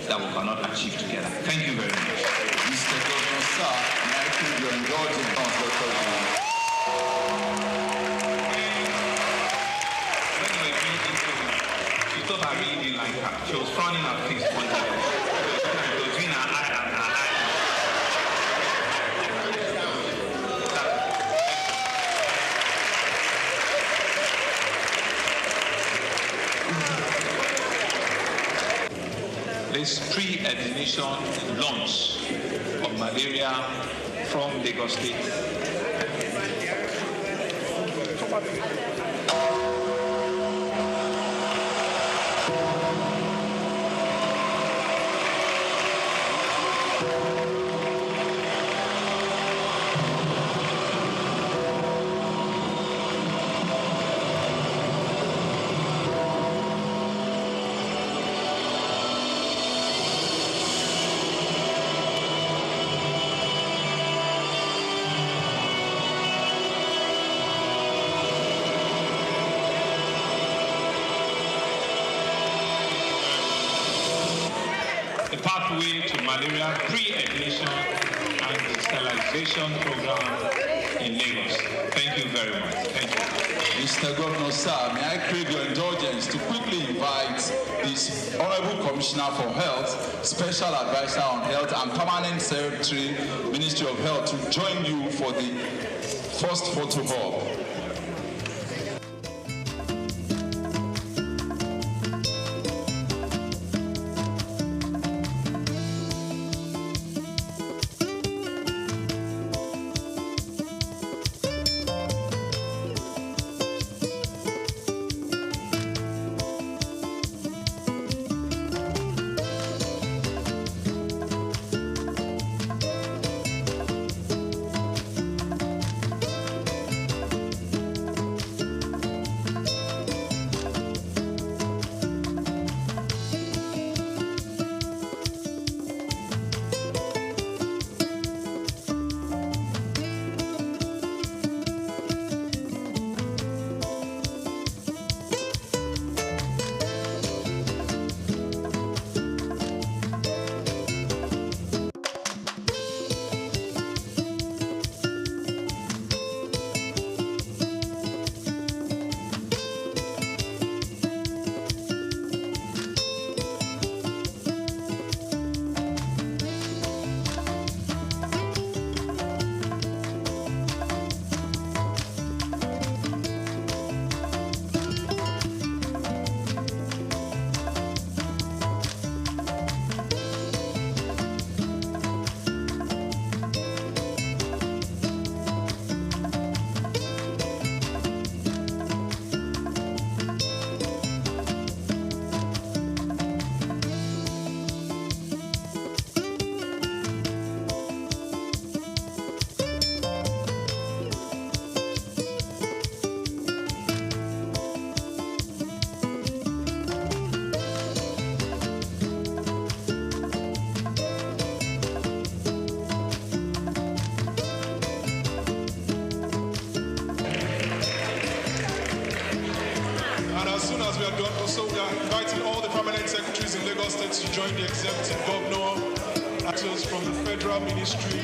that we cannot achieve together. Thank you very much. Mr. Governor, sir, may I plead your indulgence, Councillor President? When we were doing this program, she thought I really didn't like her. She was frowning her face one day. This pre-examination launch of malaria from Lagos State. Pathway to malaria pre-admission and sterilization program in Lagos. Thank you very much. Thank you. Mr. Governor, sir, may I crave your indulgence to quickly invite this Honorable Commissioner for Health, Special Advisor on Health and Permanent Secretary, Ministry of Health, to join you for the first photo op. as soon as we are done, also we are inviting all the permanent secretaries in Lagos State to join the executive governor, actors from the Federal Ministry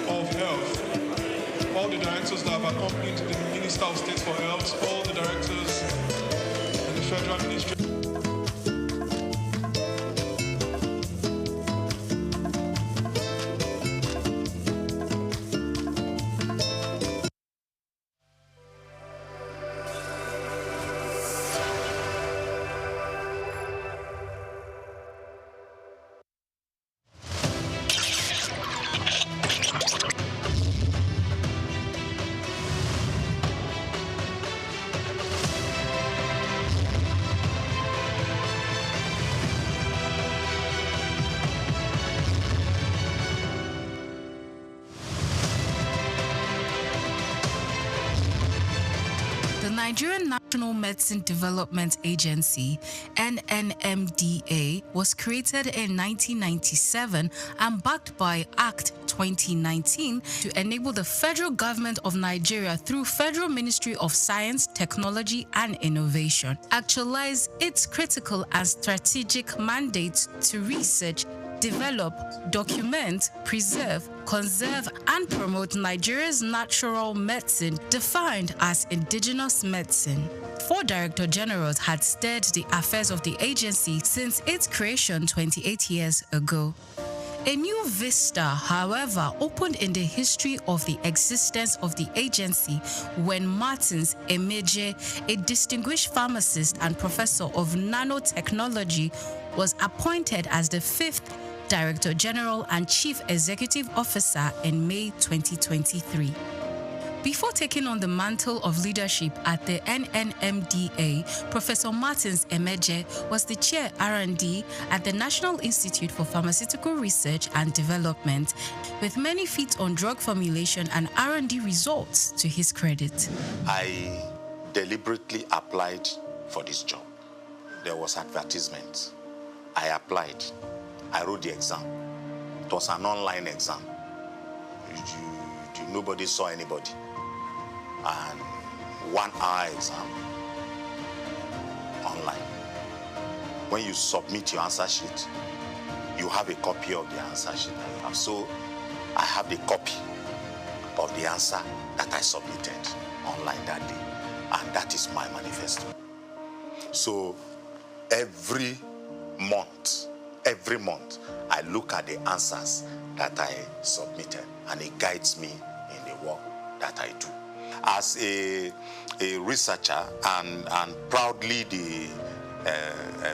of Health, all the directors that have accompanied the Minister of State for Health, all the directors in the Federal Ministry. The Nigerian National Medicine Development Agency, NNMDA, was created in 1997 and backed by Act 2019 to enable the federal government of Nigeria through Federal Ministry of Science, Technology and Innovation actualize its critical and strategic mandates to research, develop, document, preserve, conserve, and promote Nigeria's natural medicine defined as indigenous medicine. 4 Director Generals had steered the affairs of the agency since its creation 28 years ago. A new vista, however, opened in the history of the existence of the agency when Martins Emeje, a distinguished pharmacist and professor of nanotechnology, was appointed as the 5th Director General and Chief Executive Officer in May 2023. Before taking on the mantle of leadership at the NNMDA, Professor Martins Emeje was the Chair R&D at the National Institute for Pharmaceutical Research and Development, with many feats on drug formulation and R&D results to his credit. I deliberately applied for this job. There was advertisement. I applied. I wrote the exam. It was an online exam. Nobody saw anybody. And 1 hour exam online. When you submit your answer sheet, you have a copy of the answer sheet that you have. So I have the copy of the answer that I submitted online that day. And that is my manifesto. So every month, I look at the answers that I submitted, and it guides me in the work that I do. As a researcher and proudly the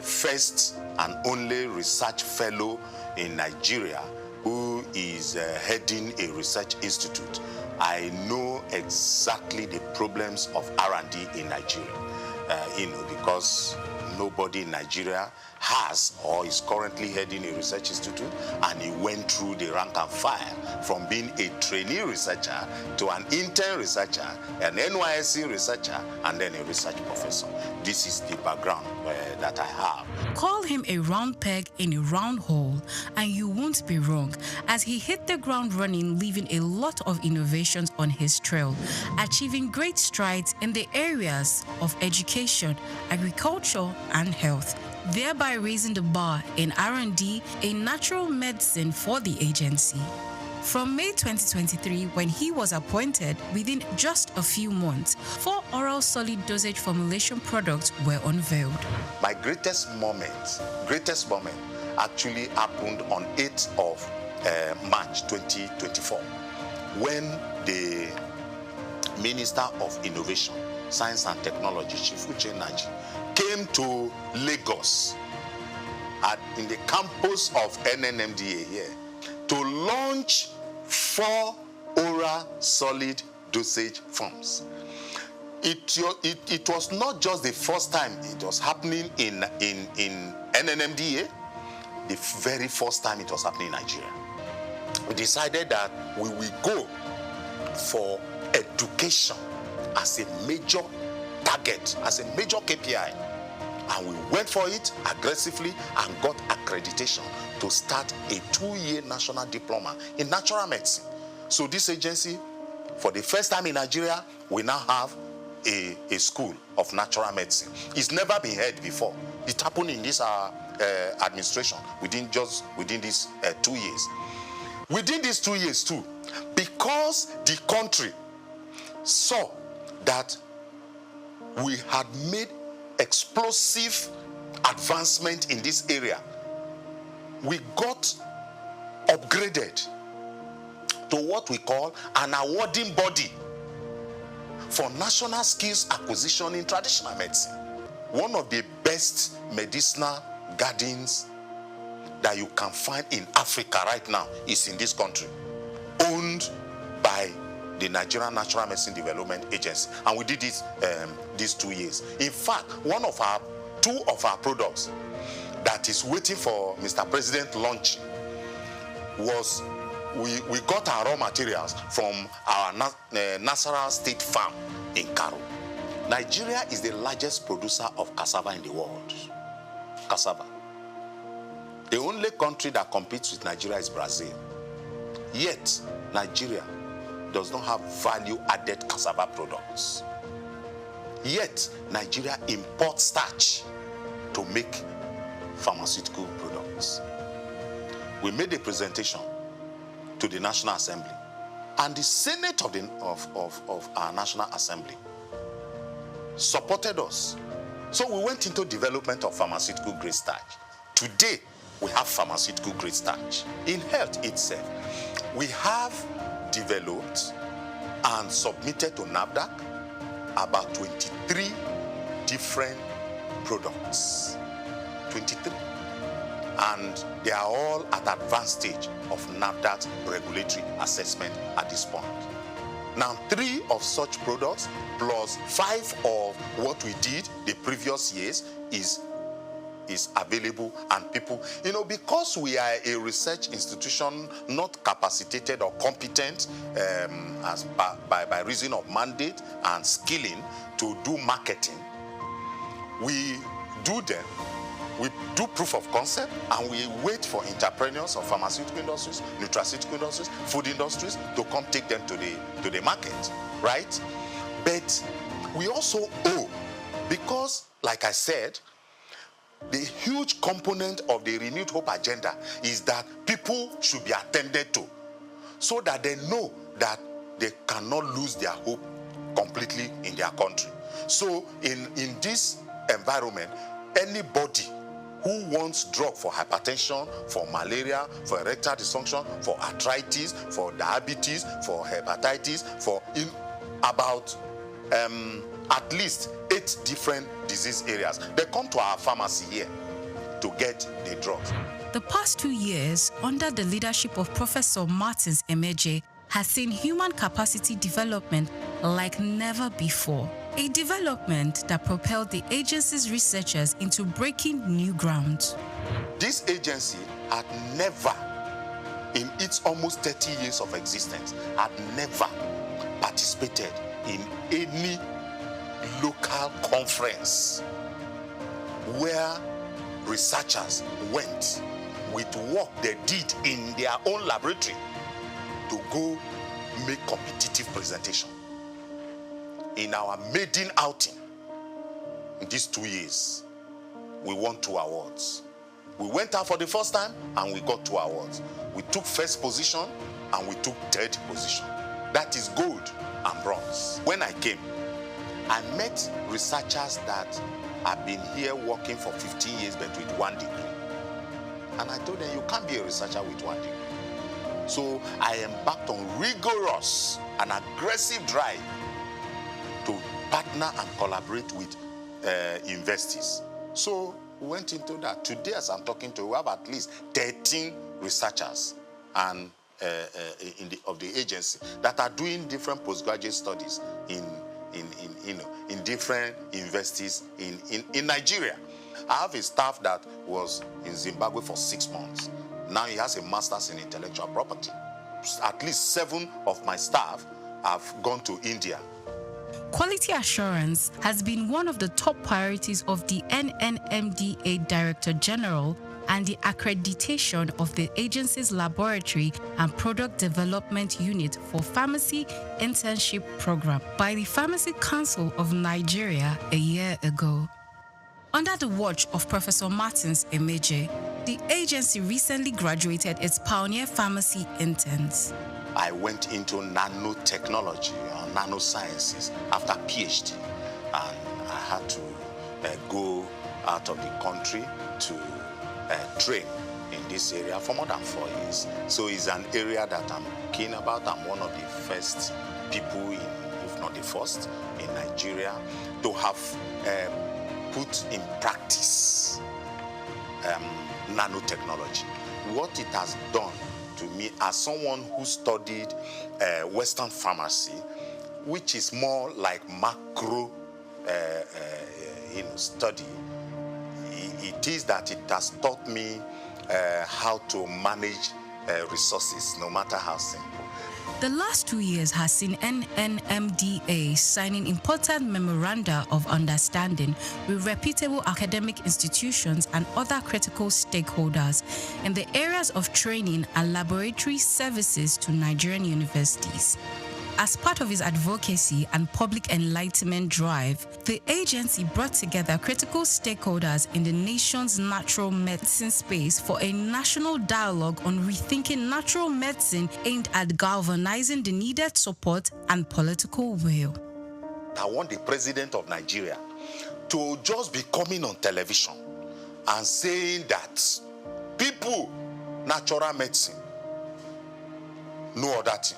first and only research fellow in Nigeria who is heading a research institute, I know exactly the problems of R&D in Nigeria, because nobody in Nigeria has or is currently heading a research institute, and he went through the rank and file from being a trainee researcher to an intern researcher, an NYSC researcher, and then a research professor. This is the background that I have. Call him a round peg in a round hole, and you won't be wrong, as he hit the ground running, leaving a lot of innovations on his trail, achieving great strides in the areas of education, agriculture, and health, thereby raising the bar in R&D in natural medicine for the agency. From May 2023, when he was appointed, within just a few months, 4 oral solid dosage formulation products were unveiled. My greatest moment actually happened on 8th of March 2024, when the Minister of Innovation, Science and Technology, Chief Uche Naji, came to Lagos in the campus of NNMDA here to launch 4 oral solid dosage forms. It was not just the first time it was happening in NNMDA, the very first time it was happening in Nigeria. We decided that we will go for education as a major target, as a major KPI. And we went for it aggressively and got accreditation to start a 2-year national diploma in natural medicine. So this agency, for the first time in Nigeria, we now have a school of natural medicine. It's never been heard before. It happened in this administration within these 2 years. Within these 2 years too, because the country saw that we had made explosive advancement in this area, we got upgraded to what we call an awarding body for national skills acquisition in traditional medicine. One of the best medicinal gardens that you can find in Africa right now is in this country, owned by the Nigerian Natural Medicine Development Agency, and we did it these 2 years. In fact, two of our products that is waiting for Mr. President launch was we got our raw materials from our Nasarawa State Farm in Karo. Nigeria is the largest producer of cassava in the world. Cassava. The only country that competes with Nigeria is Brazil. Yet, Nigeria does not have value-added cassava products. Yet, Nigeria imports starch to make pharmaceutical products. We made a presentation to the National Assembly, and the Senate of our National Assembly supported us. So we went into development of pharmaceutical grade starch. Today, we have pharmaceutical grade starch. In health itself, we have developed and submitted to NAFDAC about 23 different products. 23. And they are all at advanced stage of NAFDAC's regulatory assessment at this point. Now, 3 of such products plus 5 of what we did the previous years is available, and people, because we are a research institution not capacitated or competent as by reason of mandate and skilling to do marketing, we do proof of concept, and we wait for entrepreneurs of pharmaceutical industries, nutraceutical industries, food industries to come take them to the market, right? But we also owe, because, like I said, the huge component of the Renewed Hope agenda is that people should be attended to, so that they know that they cannot lose their hope completely in their country. So in this environment, anybody who wants drug for hypertension, for malaria, for erectile dysfunction, for arthritis, for diabetes, for hepatitis, for about at least 8 different disease areas, they come to our pharmacy here to get the drugs. The past 2 years, under the leadership of Professor Martins Emeje, has seen human capacity development like never before. A development that propelled the agency's researchers into breaking new ground. This agency had never, in its almost 30 years of existence, had never participated in any local conference where researchers went with work they did in their own laboratory to go make competitive presentation. In our maiden outing in these 2 years, we won 2 awards. We went out for the first time and we got 2 awards. We took first position and we took third position. That is gold and bronze. When I came, I met researchers that have been here working for 15 years but with 1 degree. And I told them, you can't be a researcher with 1 degree. So I embarked on rigorous and aggressive drive to partner and collaborate with investors. So we went into that. Today, as I'm talking to you, we have at least 13 researchers and of the agency that are doing different postgraduate studies in different universities in Nigeria. I have a staff that was in Zimbabwe for 6 months. Now he has a master's in intellectual property. At least 7 of my staff have gone to India. Quality assurance has been one of the top priorities of the NNMDA Director General and the accreditation of the agency's laboratory and product development unit for pharmacy internship program by the Pharmacy Council of Nigeria a year ago. Under the watch of Professor Martins Emeje, the agency recently graduated its pioneer pharmacy interns. I went into nanotechnology or nanosciences after PhD, and I had to go out of the country to train in this area for more than 4 years. So it's an area that I'm keen about. I'm one of the first people, if not the first, in Nigeria to have put in practice nanotechnology. What it has done to me as someone who studied Western pharmacy, which is more like macro study, it is that it has taught me how to manage resources, no matter how simple. The last 2 years has seen NNMDA signing important memoranda of understanding with reputable academic institutions and other critical stakeholders in the areas of training and laboratory services to Nigerian universities. As part of its advocacy and public enlightenment drive, the agency brought together critical stakeholders in the nation's natural medicine space for a national dialogue on rethinking natural medicine aimed at galvanizing the needed support and political will. I want the president of Nigeria to just be coming on television and saying that people, natural medicine, no other thing.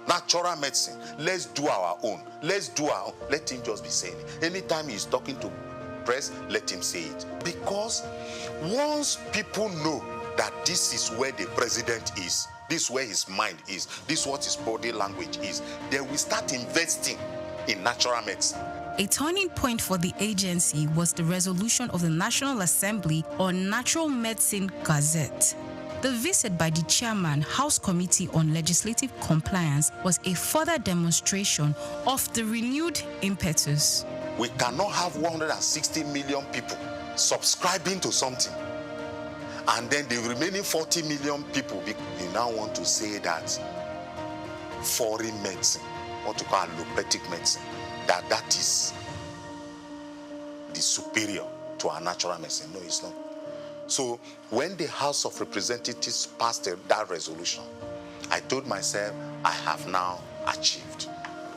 Natural medicine, let's do our own. Let's do our own. Let him just be saying it. Anytime he's talking to press, let him say it. Because once people know that this is where the president is, this is where his mind is, this is what his body language is, they will start investing in natural medicine. A turning point for the agency was the resolution of the National Assembly on Natural Medicine Gazette. The visit by the chairman, House Committee on Legislative Compliance, was a further demonstration of the renewed impetus. We cannot have 160 million people subscribing to something, and then the remaining 40 million people, you now want to say that foreign medicine, what you call allopathic medicine, that is the superior to our natural medicine. No, it's not. So when the House of Representatives passed that resolution, I told myself, I have now achieved.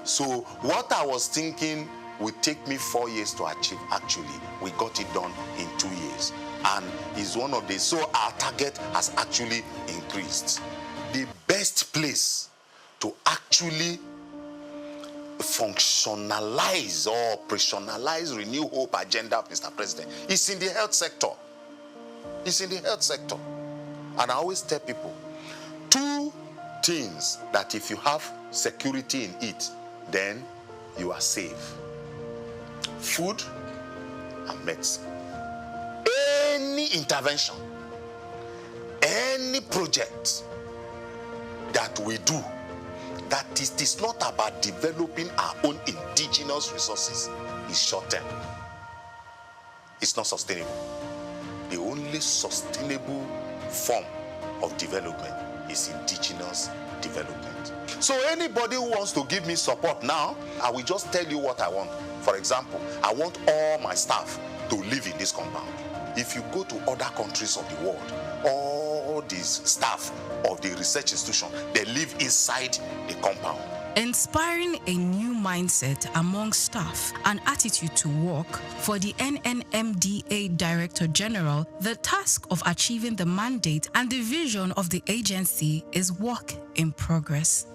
So what I was thinking would take me 4 years to achieve, actually, we got it done in 2 years. And it's one of the, so our target has actually increased. The best place to actually functionalize or operationalize Renew Hope agenda, Mr. President, is in the health sector. It's in the health sector. And I always tell people, 2 things that if you have security in it, then you are safe. Food and medicine. Any intervention, any project that we do, that it is not about developing our own indigenous resources, is short-term. It's not sustainable. The only sustainable form of development is indigenous development. So anybody who wants to give me support now, I will just tell you what I want. For example, I want all my staff to live in this compound. If you go to other countries of the world, all these staff of the research institution, they live inside the compound. Inspiring a new mindset among staff and attitude to work, for the NNMDA Director General, the task of achieving the mandate and the vision of the agency is work in progress.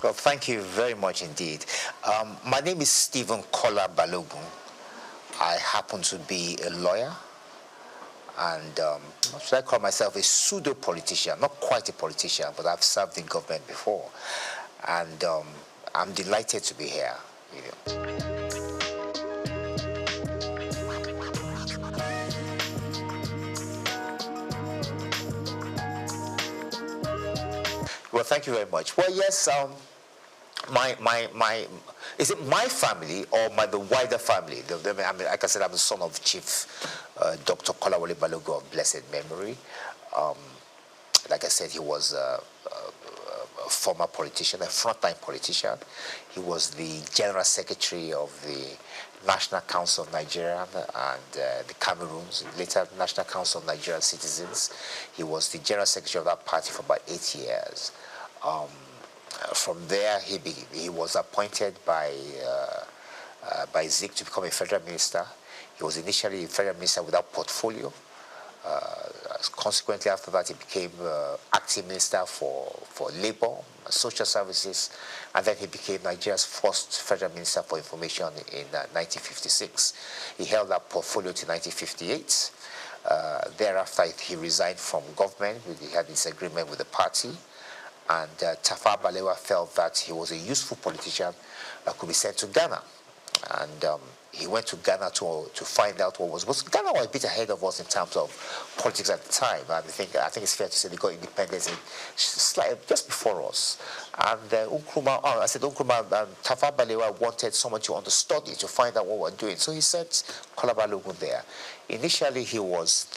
Well, thank you very much indeed. My name is Stephen Kola Balogun. I happen to be a lawyer, and should I call myself a pseudo-politician? Not quite a politician, but I've served in government before, and I'm delighted to be here. Well, thank you very much. Well, yes, is it my family or the wider family? I mean, like I said, I'm the son of Chief Dr. Kolawole Balogun of blessed memory. Like I said, he was a former politician, a frontline politician. He was the General Secretary of the National Council of Nigeria and the Cameroons, later National Council of Nigerian Citizens. He was the General Secretary of that party for about 8 years. From there, he was appointed by SOUQ to become a federal minister. He was initially a federal minister without portfolio. Consequently, after that, he became acting minister for labor and social services, and then he became Nigeria's first federal minister for information in 1956. He held that portfolio to 1958. Thereafter, he resigned from government. He had disagreement with the party. And Tafawa Balewa felt that he was a useful politician that could be sent to Ghana. And he went to Ghana to find out what was. Ghana was a bit ahead of us in terms of politics at the time. And I think it's fair to say they got independence just before us. And Tafawa Balewa wanted someone to understudy, to find out what we're doing. So he sent Kola Balogun there. Initially, he was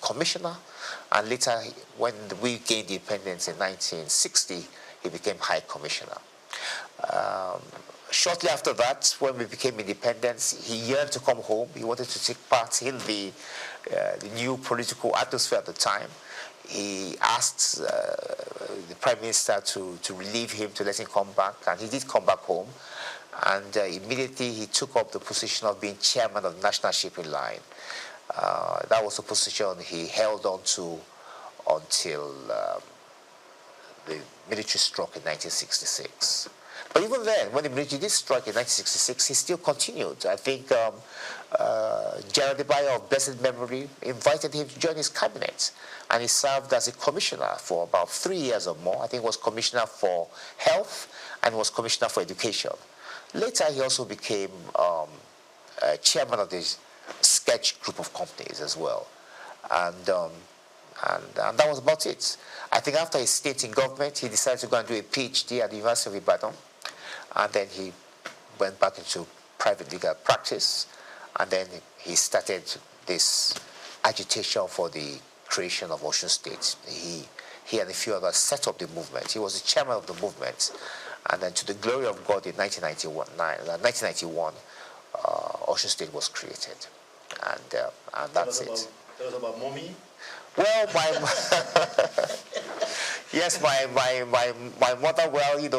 commissioner, and later, when we gained independence in 1960, he became High Commissioner. Shortly after that, when we became independent, he yearned to come home. He wanted to take part in the new political atmosphere at the time. He asked the Prime Minister to relieve him, to let him come back, and he did come back home. And immediately he took up the position of being chairman of the National Shipping Line. That was a position he held on to until the military struck in 1966. But even then, when the military did strike in 1966, he still continued. I think General Debayo of blessed memory invited him to join his cabinet, and he served as a commissioner for about 3 years or more. I think he was commissioner for health and was commissioner for education. Later, he also became chairman of the sketch group of companies as well. And that was about it. I think after his stint in government, he decided to go and do a PhD at the University of Ibadan. And then he went back into private legal practice. And then he started this agitation for the creation of Osun State. He and a few others set up the movement. He was the chairman of the movement. And then to the glory of God, in 1991, Osun State was created. And that's it. Tell us about mommy. Well, yes, my mother. Well, in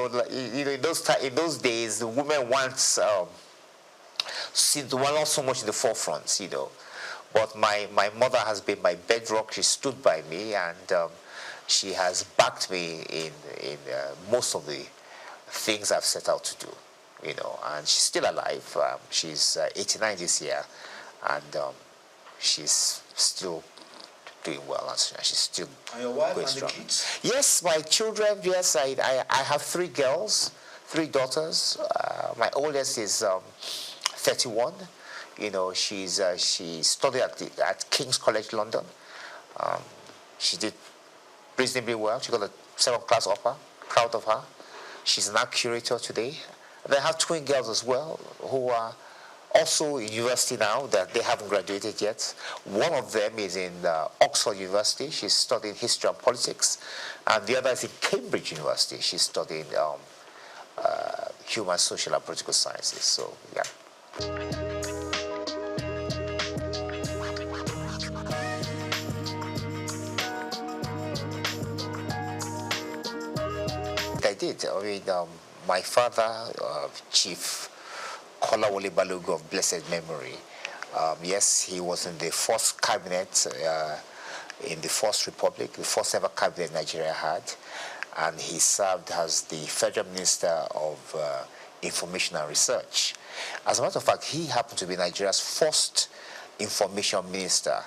those days, the women weren't not so much in the forefront, But my mother has been my bedrock. She stood by me, and she has backed me in most of the things I've set out to do, And she's still alive. She's 89 this year, and she's still doing well, and she's still and your wife going and strong. The kids? Yes, my children. Yes, I have 3 girls, 3 daughters. My oldest is 31. She studied at King's College London. She did reasonably well. She got a 7th class upper. Proud of her. She's an art curator today. And I have twin girls as well who are also in university now, that they haven't graduated yet. One of them is in Oxford University. She's studying history and politics. And the other is in Cambridge University. She's studying human, social, and political sciences. So, yeah. I did. I mean, my father, Chief Kolawole Balogun of blessed memory. Yes, he was in the first cabinet in the First Republic, the first ever cabinet Nigeria had. and he served as the Federal Minister of Information and Research. As a matter of fact, he happened to be Nigeria's first information minister.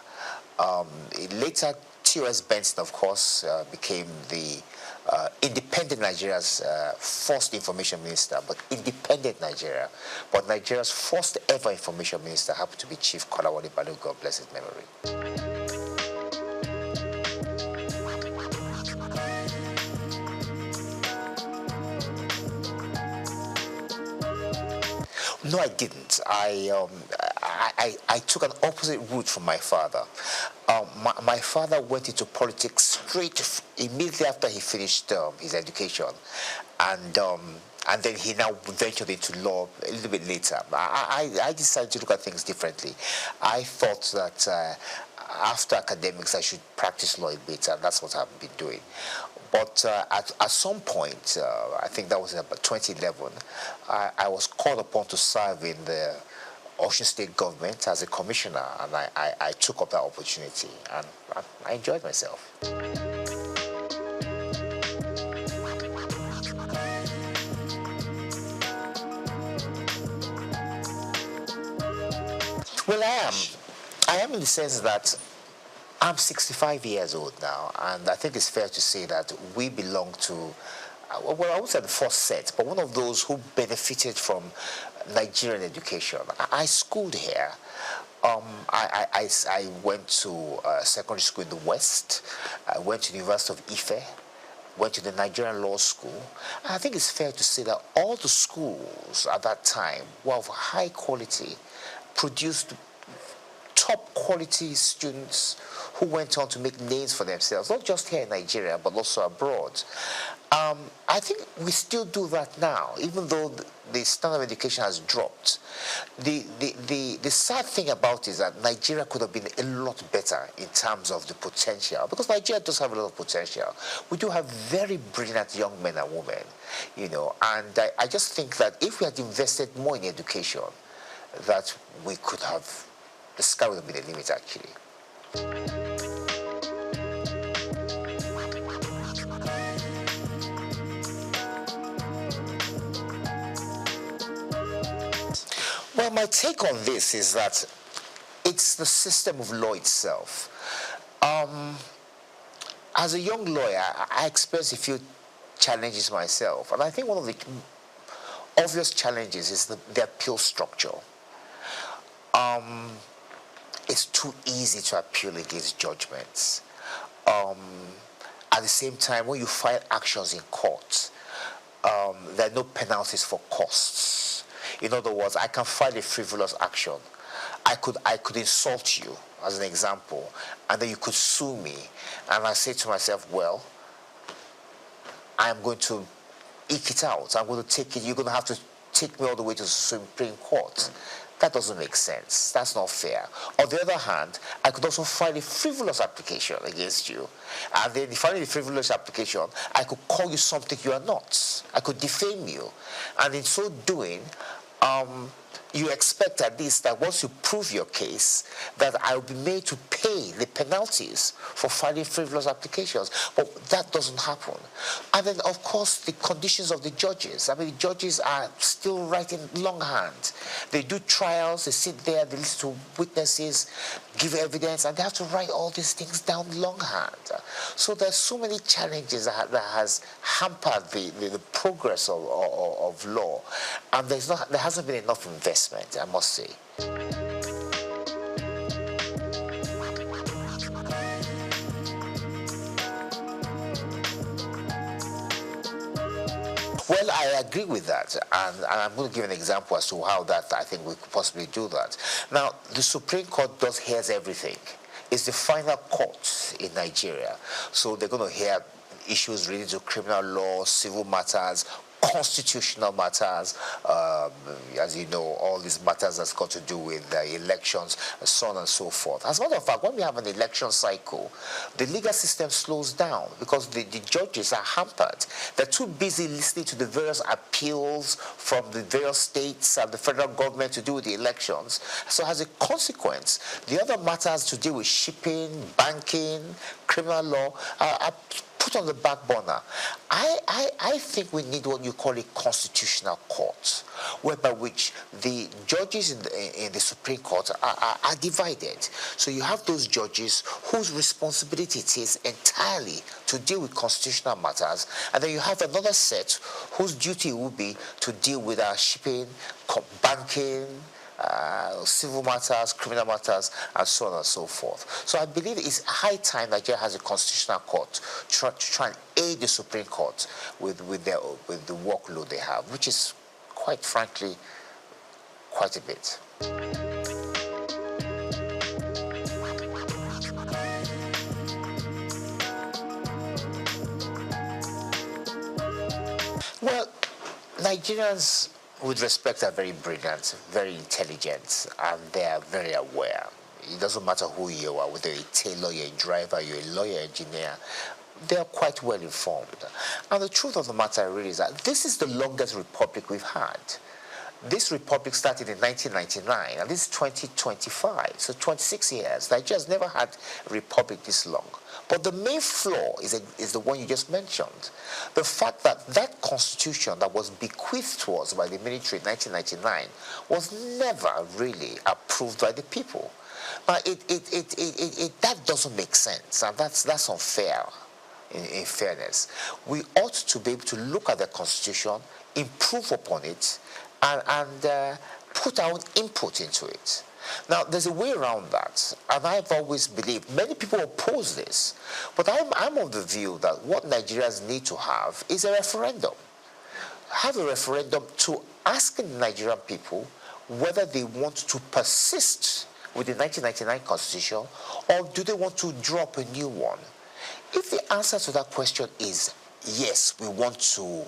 Later, T.O.S. Benson, of course, became the independent Nigeria's first information minister, but independent Nigeria. But Nigeria's first ever information minister happened to be Chief Kolawole Balogun, God bless his memory. No, I didn't. I took an opposite route from my father. My father went into politics immediately after he finished his education, and then he now ventured into law a little bit later. I decided to look at things differently. I thought that after academics I should practice law a bit, and that's what I've been doing. But at some point, I think that was in about 2011, I was called upon to serve in the Osun State government as a commissioner, and I took up that opportunity, and I enjoyed myself. Well, I am in the sense that I'm 65 years old now, and I think it's fair to say that we belong to, well, I would say the first set, but one of those who benefited from Nigerian education. I schooled here. I went to secondary school in the West. I went to the University of Ife, went to the Nigerian Law School. And I think it's fair to say that all the schools at that time were of high quality, produced top quality students who went on to make names for themselves, not just here in Nigeria, but also abroad. I think we still do that now, even though the standard of education has dropped. The sad thing about it is that Nigeria could have been a lot better in terms of the potential, because Nigeria does have a lot of potential. We do have very brilliant young men and women, you know, and I just think that if we had invested more in education, that we could have, the sky would have been the limit, actually. Well, my take on this is that it's the system of law itself. As a young lawyer, I experienced a few challenges myself, and I think one of the obvious challenges is the appeal structure. It's too easy to appeal against judgments. At the same time, when you file actions in court, there are no penalties for costs. In other words, I can file a frivolous action. I could insult you, as an example, and then you could sue me. And I say to myself, well, I'm going to eke it out. I'm going to take it. You're going to have to take me all the way to the Supreme Court. That doesn't make sense. That's not fair. On the other hand, I could also file a frivolous application against you. And then filing a frivolous application, I could call you something you are not. I could defame you. And in so doing, you expect at least that once you prove your case, that I will be made to pay the penalties for filing frivolous applications. But that doesn't happen. And then, of course, the conditions of the judges. I mean, the judges are still writing longhand. They do trials, they sit there, they listen to witnesses, give evidence, and they have to write all these things down longhand. So there's so many challenges that has hampered the progress of law. And there hasn't been enough investment, I must say. Well, I agree with that, and I'm going to give an example as to how that I think we could possibly do that. Now, the Supreme Court hears everything. It's the final court in Nigeria, so they're going to hear issues related to criminal law, civil matters, constitutional matters, as you know, all these matters that's got to do with elections, and so on and so forth. As a matter of fact, when we have an election cycle, the legal system slows down because the judges are hampered. They're too busy listening to the various appeals from the various states and the federal government to do with the elections. So as a consequence, the other matters to deal with shipping, banking, criminal law are put on the back burner. I think we need what you call a constitutional court, whereby which the judges in the Supreme Court are divided. So you have those judges whose responsibility it is entirely to deal with constitutional matters, and then you have another set whose duty will be to deal with shipping, banking, civil matters, criminal matters, and so on and so forth. So I believe it's high time Nigeria has a constitutional court to try and aid the Supreme Court with the workload they have, which is, quite frankly, quite a bit. Well, Nigerians, with respect, are very brilliant, very intelligent, and they are very aware. It doesn't matter who you are, whether you're a tailor, you're a driver, you're a lawyer, engineer, they are quite well informed. And the truth of the matter really is that this is the longest republic we've had. This republic started in 1999, and this is 2025, so 26 years. Nigeria's never had a republic this long. But the main flaw is the one you just mentioned. The fact that that constitution that was bequeathed to us by the military in 1999 was never really approved by the people. Now, that doesn't make sense, and that's unfair. In fairness, we ought to be able to look at the constitution, improve upon it, and put our own input into it. Now, there's a way around that, and I've always believed, many people oppose this, but I'm of the view that what Nigerians need to have is a referendum. Have a referendum to ask the Nigerian people whether they want to persist with the 1999 constitution, or do they want to drop a new one. If the answer to that question is yes, we want to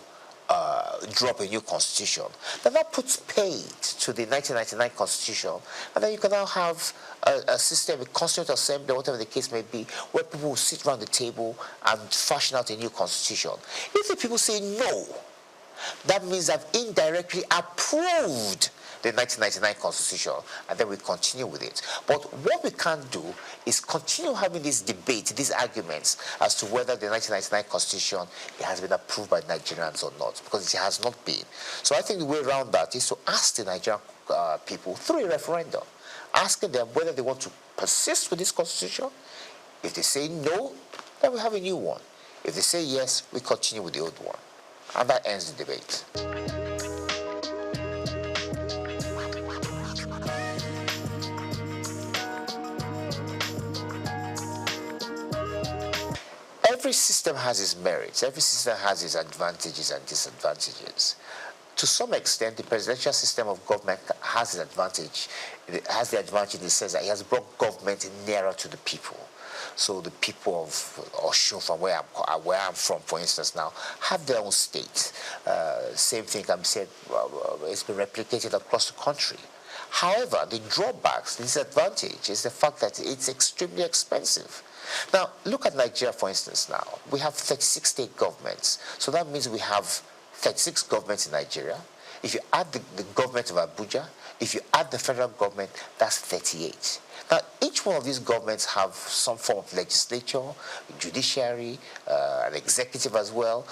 drop a new constitution, then that puts paid to the 1999 constitution, and then you can now have a system, a constituent assembly, whatever the case may be, where people will sit around the table and fashion out a new constitution. If the people say no, that means they've indirectly approved the 1999 constitution, and then we continue with it. But what we can't do is continue having this debate, these arguments as to whether the 1999 constitution has been approved by Nigerians or not, because it has not been. So I think the way around that is to ask the Nigerian people through a referendum, asking them whether they want to persist with this constitution. If they say no, then we have a new one. If they say yes, we continue with the old one. And that ends the debate. Every system has its merits. Every system has its advantages and disadvantages. To some extent, the presidential system of government has an advantage. It has the advantage in the sense that it has brought government nearer to the people. So the people of Osun, from where I'm from, for instance, now, have their own state. Same thing can be said, it's been replicated across the country. However, the drawbacks, the disadvantage is the fact that it's extremely expensive. Now, look at Nigeria, for instance, now. We have 36 state governments. So that means we have 36 governments in Nigeria. If you add the government of Abuja, if you add the federal government, that's 38. Now, each one of these governments have some form of legislature, judiciary, an executive as well,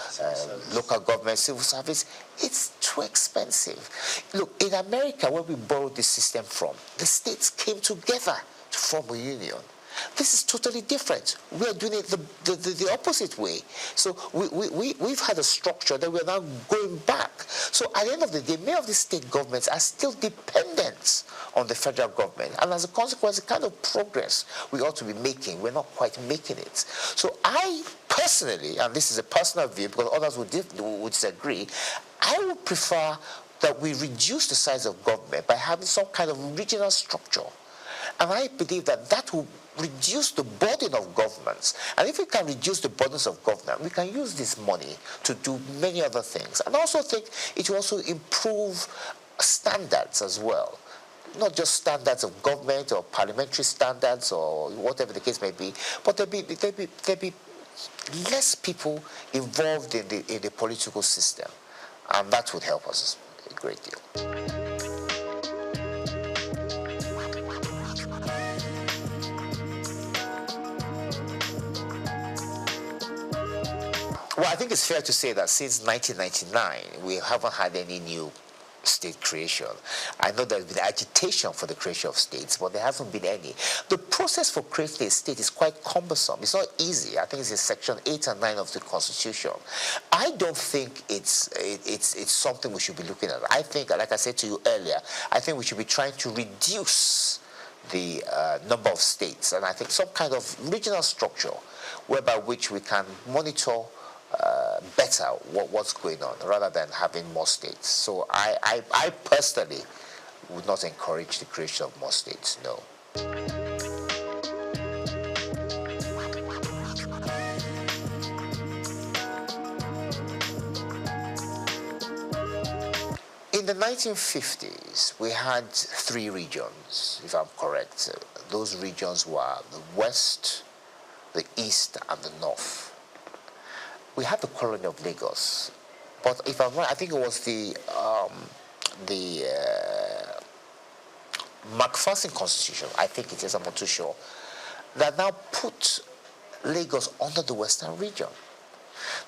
local government, civil service. It's too expensive. Look, in America, where we borrowed this system from, the states came together to form a union. This is totally different. We are doing it the opposite way. So we've had a structure that we're now going back. So at the end of the day, many of these state governments are still dependent on the federal government. And as a consequence, the kind of progress we ought to be making, we're not quite making it. So I personally, and this is a personal view because others would disagree, I would prefer that we reduce the size of government by having some kind of regional structure. And I believe that will reduce the burden of governments. And if we can reduce the burdens of government, we can use this money to do many other things. And I also think it will also improve standards as well. Not just standards of government or parliamentary standards or whatever the case may be, but there'll be less people involved in the political system. And that would help us a great deal. Well, I think it's fair to say that since 1999, we haven't had any new state creation. I know there's been agitation for the creation of states, but there hasn't been any. The process for creating a state is quite cumbersome. It's not easy. I think it's in Section 8 and 9 of the Constitution. I don't think it's something we should be looking at. I think, like I said to you earlier, I think we should be trying to reduce the number of states, and I think some kind of regional structure whereby which we can monitor better what's going on rather than having more states. So I personally would not encourage the creation of more states, no. In the 1950s, we had 3 regions, if I'm correct. Those regions were the West, the East, and the North. We had the colony of Lagos, but if I'm right, I think it was the MacPherson Constitution, I think it is, I'm not too sure, that now put Lagos under the Western region.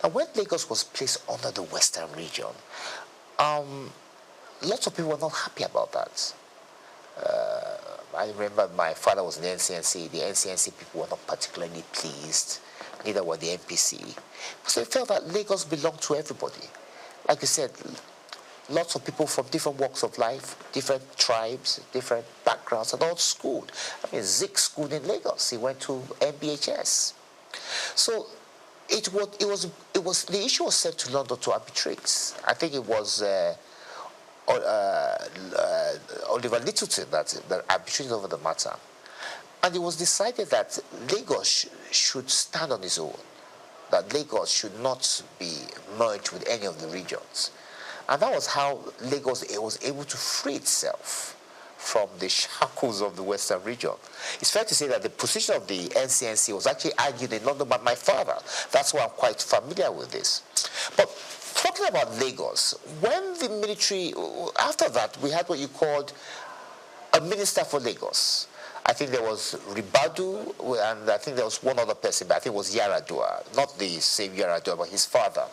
Now, when Lagos was placed under the Western region, lots of people were not happy about that. I remember my father was in the NCNC. The NCNC people were not particularly pleased, neither were the NPC. So they felt that Lagos belonged to everybody. Like you said, lots of people from different walks of life, different tribes, different backgrounds, and all schooled. I mean, Zik schooled in Lagos. He went to MBHS. So it was the issue was sent to London to arbitrate. I think it was Oliver Littleton that arbitrated over the matter. And it was decided that Lagos should stand on its own, that Lagos should not be merged with any of the regions. And that was how Lagos was able to free itself from the shackles of the Western region. It's fair to say that the position of the NCNC was actually argued in London by my father. That's why I'm quite familiar with this. But talking about Lagos, when the military, after that, we had what you called a minister for Lagos. I think there was Ribadu, and I think there was one other person, but I think it was Yaradua, not the same Yaradua, but his father.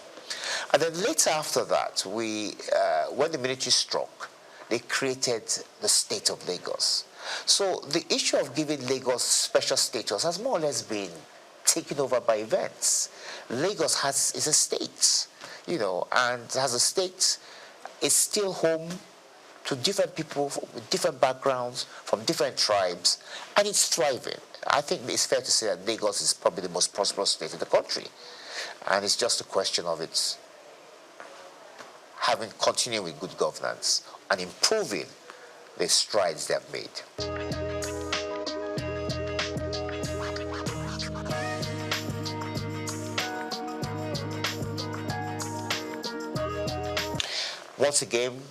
And then later after that, when the military struck, they created the state of Lagos. So the issue of giving Lagos special status has more or less been taken over by events. Lagos is a state, and as a state, it's still home to different people with different backgrounds, from different tribes, and it's thriving. I think it's fair to say that Lagos is probably the most prosperous state in the country. And it's just a question of its continuing with good governance and improving the strides they have made. Once again,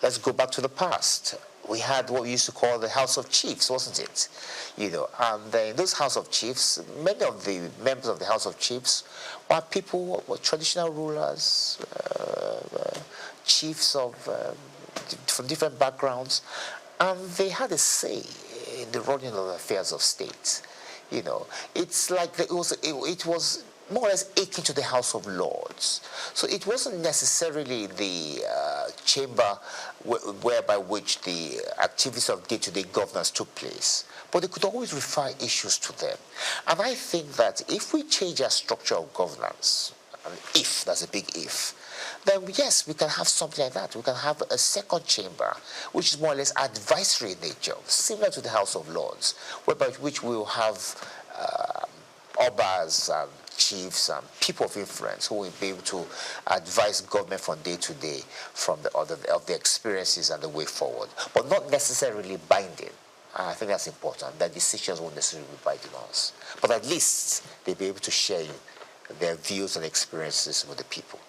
let's go back to the past. We had what we used to call the House of Chiefs, wasn't it? And in those House of Chiefs, many of the members of the House of Chiefs were people, were traditional rulers, chiefs from different backgrounds, and they had a say in the running of the affairs of state. It's like it was more or less akin to the House of Lords. So it wasn't necessarily the chamber whereby which the activities of day-to-day governance took place, but they could always refer issues to them. And I think that if we change our structure of governance, and if, that's a big if, then yes, we can have something like that. We can have a second chamber, which is more or less advisory in nature, similar to the House of Lords, whereby which we will have obas and chiefs and people of influence who will be able to advise government from day to day from of the experiences and the way forward, but not necessarily binding. I think that's important. That decisions won't necessarily be binding on us, but at least they'll be able to share their views and experiences with the people.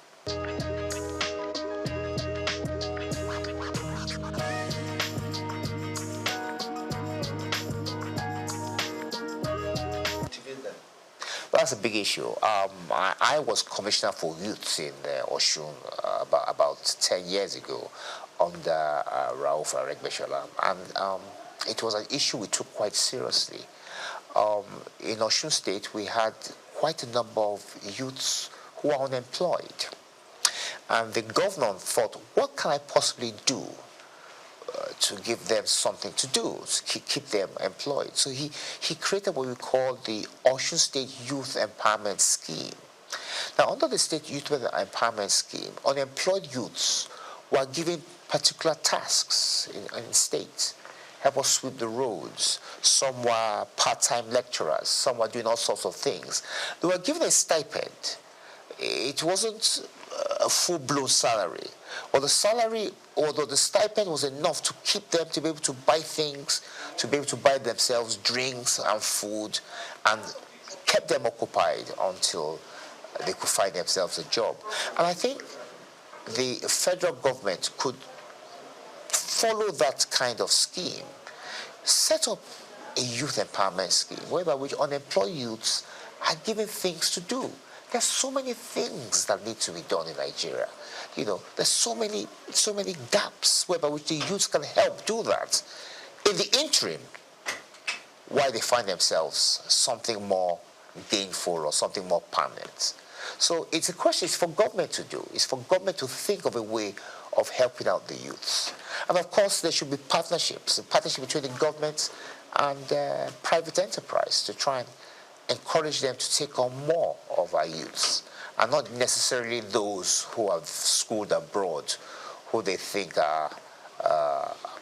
That's a big issue. I was commissioner for youth in Oshun about 10 years ago under Rauf Aregbesola, and it was an issue we took quite seriously. In Oshun State, we had quite a number of youths who are unemployed. And the governor thought, what can I possibly do to give them something to do, to keep them employed? So he created what we call the Osun State Youth Empowerment Scheme. Now, under the State Youth Empowerment Scheme, unemployed youths were given particular tasks in states. Help us sweep the roads. Some were part-time lecturers. Some were doing all sorts of things. They were given a stipend. It wasn't a full-blown salary. Or the salary, although the stipend was enough to keep them to be able to buy things, to be able to buy themselves drinks and food, and kept them occupied until they could find themselves a job. And I think the federal government could follow that kind of scheme, set up a youth empowerment scheme whereby which unemployed youths are given things to do. There's so many things that need to be done in Nigeria. You know, there's so many gaps whereby which the youths can help do that. In the interim, while they find themselves something more gainful or something more permanent. So it's a question, it's for government to do. It's for government to think of a way of helping out the youths. And of course, there should be partnerships, a partnership between the government and private enterprise to try and encourage them to take on more of our youths, and not necessarily those who have schooled abroad, who they think are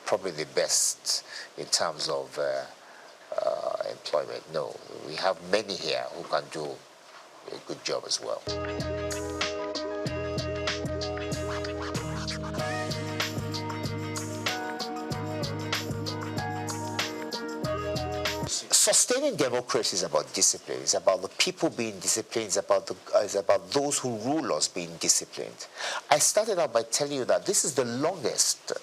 probably the best in terms of employment. No, we have many here who can do a good job as well. Sustaining democracy is about discipline. It's about the people being disciplined. It's about those who rule us being disciplined. I started out by telling you that this is the longest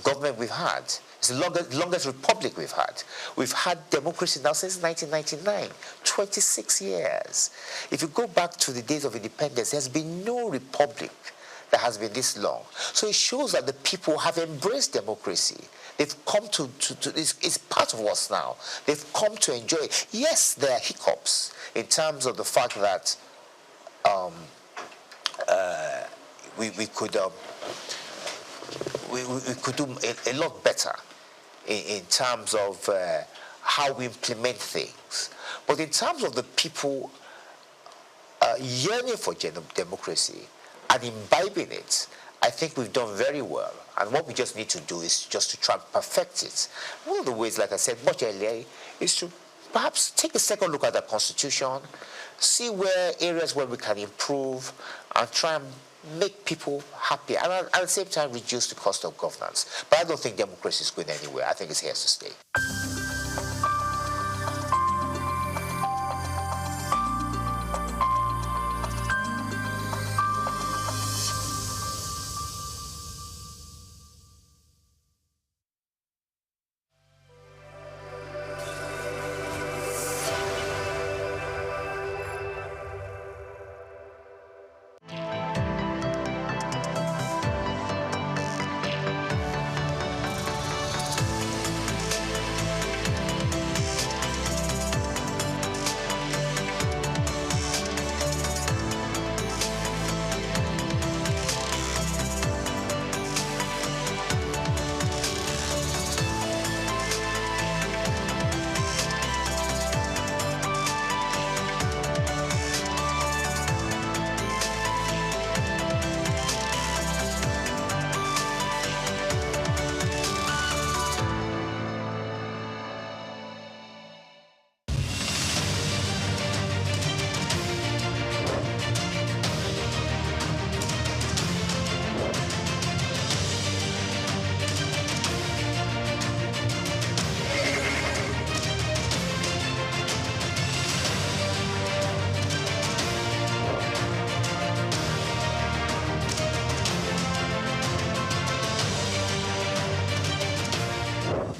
government we've had. It's the longest republic we've had. We've had democracy now since 1999, 26 years. If you go back to the days of independence, there's been no republic that has been this long. So it shows that the people have embraced democracy. They've come to it's part of us now. They've come to enjoy it. Yes, there are hiccups in terms of the fact that we could do a lot better in terms of how we implement things. But in terms of the people yearning for democracy and imbibing it, I think we've done very well. And what we just need to do is just to try and perfect it. One of the ways, like I said much earlier, is to perhaps take a second look at the Constitution, see where areas where we can improve, and try and make people happy, and at the same time reduce the cost of governance. But I don't think democracy is going anywhere. I think it's here to stay.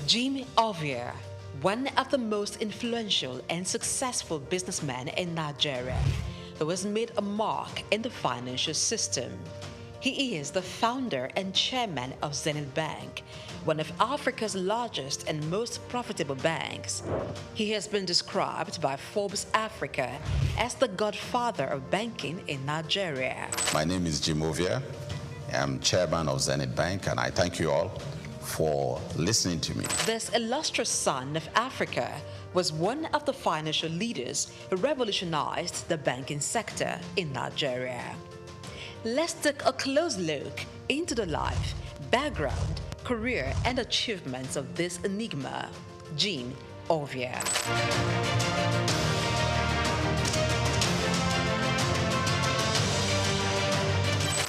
Jimmy Ovia, one of the most influential and successful businessmen in Nigeria, who has made a mark in the financial system. He is the founder and chairman of Zenith Bank, one of Africa's largest and most profitable banks. He has been described by Forbes Africa as the godfather of banking in Nigeria. My name is Jim Ovia. I'm chairman of Zenith Bank, and I thank you all for listening to me. This illustrious son of Africa was one of the financial leaders who revolutionized the banking sector in Nigeria. Let's take a close look into the life, background, career, and achievements of this enigma, Jim Ovia.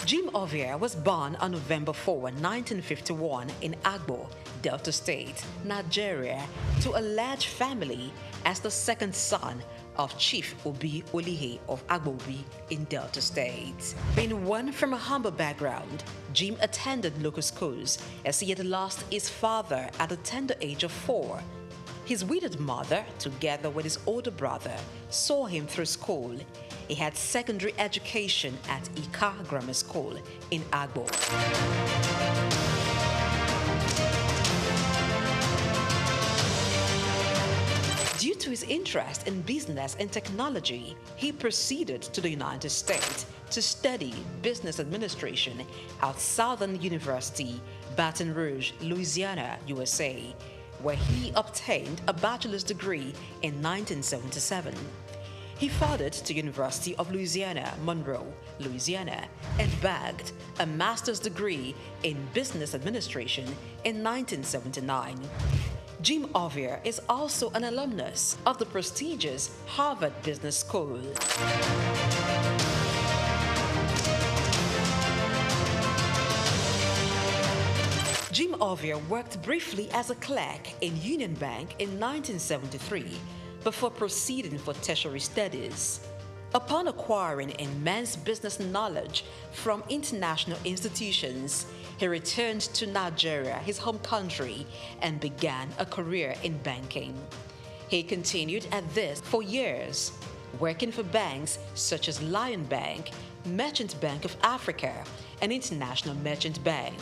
Jim Ovia was born on November 4, 1951 in Agbo, Delta State, Nigeria, to a large family as the second son of Chief Obi Olihe of Agbobi in Delta State. Being one from a humble background, Jim attended local schools as he had lost his father at the tender age of 4. His widowed mother, together with his older brother, saw him through school. He had secondary education at Ika Grammar School in Agbo. Due to his interest in business and technology, he proceeded to the United States to study business administration at Southern University, Baton Rouge, Louisiana, USA, where he obtained a bachelor's degree in 1977. He furthered to University of Louisiana, Monroe, Louisiana, and bagged a master's degree in business administration in 1979. Jim Ovia is also an alumnus of the prestigious Harvard Business School. Jim Ovia worked briefly as a clerk in Union Bank in 1973 before proceeding for tertiary studies. Upon acquiring immense business knowledge from international institutions, he returned to Nigeria, his home country, and began a career in banking. He continued at this for years, working for banks such as Lion Bank, Merchant Bank of Africa, and International Merchant Bank.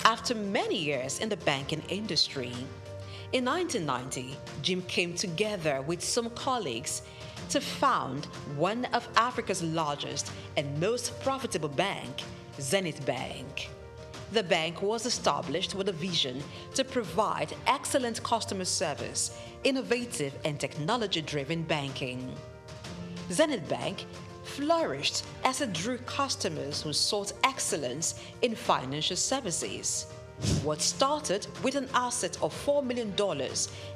After many years in the banking industry, in 1990, Jim came together with some colleagues to found one of Africa's largest and most profitable bank, Zenith Bank. The bank was established with a vision to provide excellent customer service, innovative and technology-driven banking. Zenith Bank flourished as it drew customers who sought excellence in financial services. What started with an asset of $4 million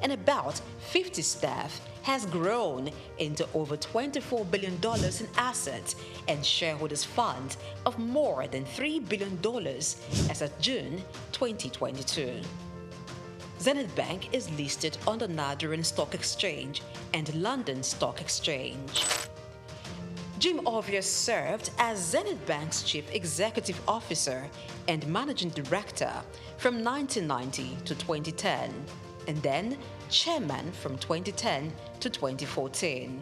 and about 50 staff has grown into over $24 billion in assets and shareholders' funds of more than $3 billion as of June 2022. Zenith Bank is listed on the Nigerian Stock Exchange and London Stock Exchange. Jim Ovia served as Zenith Bank's Chief Executive Officer and Managing Director from 1990 to 2010, and then Chairman from 2010 to 2014.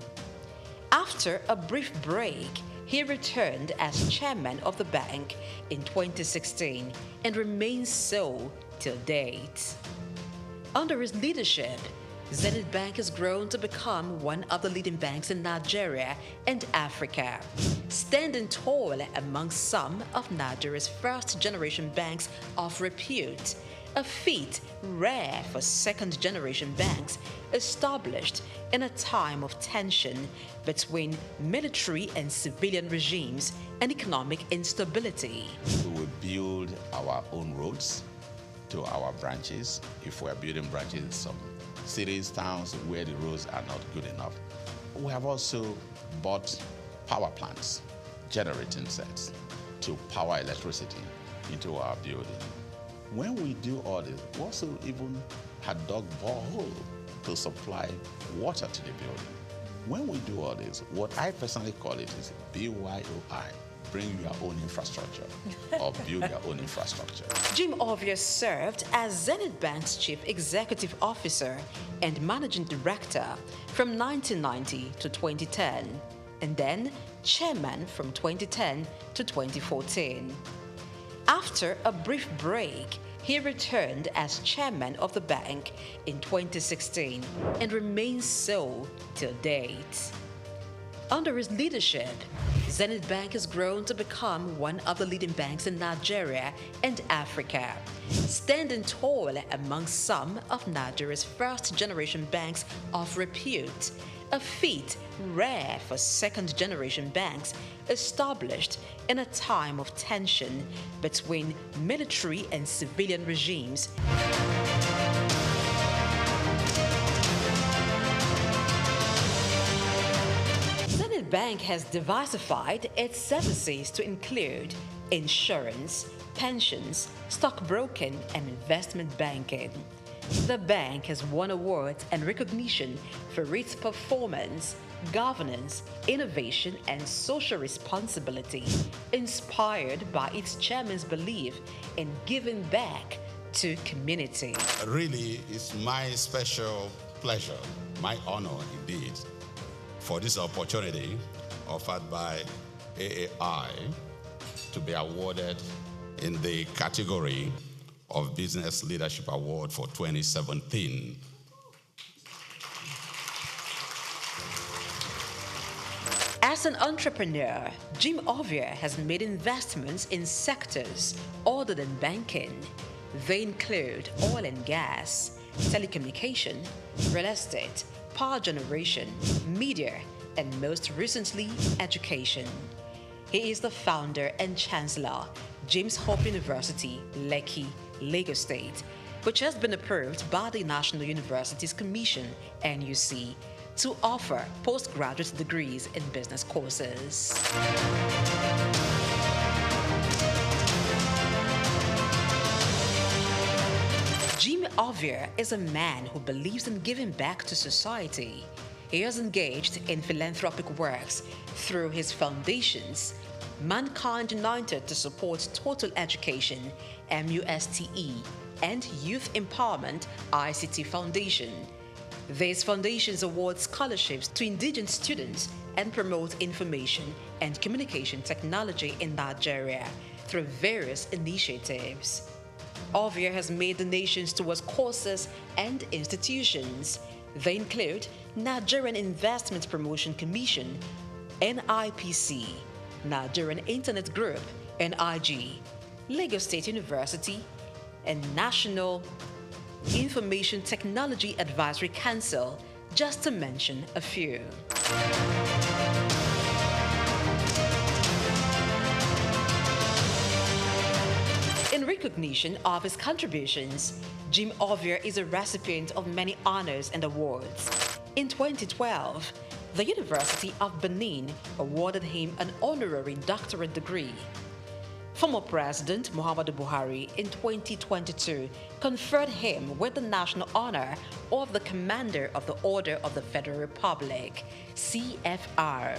After a brief break, he returned as Chairman of the bank in 2016 and remains so till date. Under his leadership, Zenith Bank has grown to become one of the leading banks in Nigeria and Africa, standing tall among some of Nigeria's first-generation banks of repute, a feat rare for second-generation banks established in a time of tension between military and civilian regimes and economic instability. We will build our own roads to our branches. If we're building branches in some cities, towns where the roads are not good enough. We have also bought power plants, generating sets to power electricity into our building. When we do all this, we also even had dug borehole to supply water to the building. When we do all this, what I personally call it is BYOI, bring your own infrastructure or build your own infrastructure. Jim Ovia served as Zenith Bank's Chief Executive Officer and Managing Director from 1990 to 2010, and then Chairman from 2010 to 2014. After a brief break, he returned as Chairman of the bank in 2016 and remains so till date. Under his leadership, Zenith Bank has grown to become one of the leading banks in Nigeria and Africa, standing tall among some of Nigeria's first-generation banks of repute, a feat rare for second-generation banks established in a time of tension between military and civilian regimes. Zenith Bank has diversified its services to include insurance, pensions, stockbroking, and investment banking. The bank has won awards and recognition for its performance, governance, innovation, and social responsibility, inspired by its chairman's belief in giving back to community. Really, it's my special pleasure, my honor indeed, for this opportunity offered by AAI to be awarded in the category of Business Leadership Award for 2017. As an entrepreneur, Jim Ovia has made investments in sectors other than banking. They include oil and gas, telecommunication, real estate, power generation, media, and most recently, education. He is the founder and chancellor, James Hope University, Lekki, Lagos State, which has been approved by the National Universities Commission, NUC, to offer postgraduate degrees in business courses. Jim Ovia is a man who believes in giving back to society. He has engaged in philanthropic works through his foundations, Mankind United to support total education, MUSTE, and Youth Empowerment, ICT Foundation. These foundations award scholarships to indigenous students and promote information and communication technology in Nigeria through various initiatives. Ovia has made donations towards courses and institutions. They include Nigerian Investment Promotion Commission, NIPC, Nigerian Internet Group, NIG, Lagos State University, and National Information Technology Advisory Council, just to mention a few. In recognition of his contributions, Jim Ovia is a recipient of many honors and awards. In 2012, the University of Benin awarded him an honorary doctorate degree. Former President Muhammadu Buhari in 2022 conferred him with the national honor of the Commander of the Order of the Federal Republic, CFR.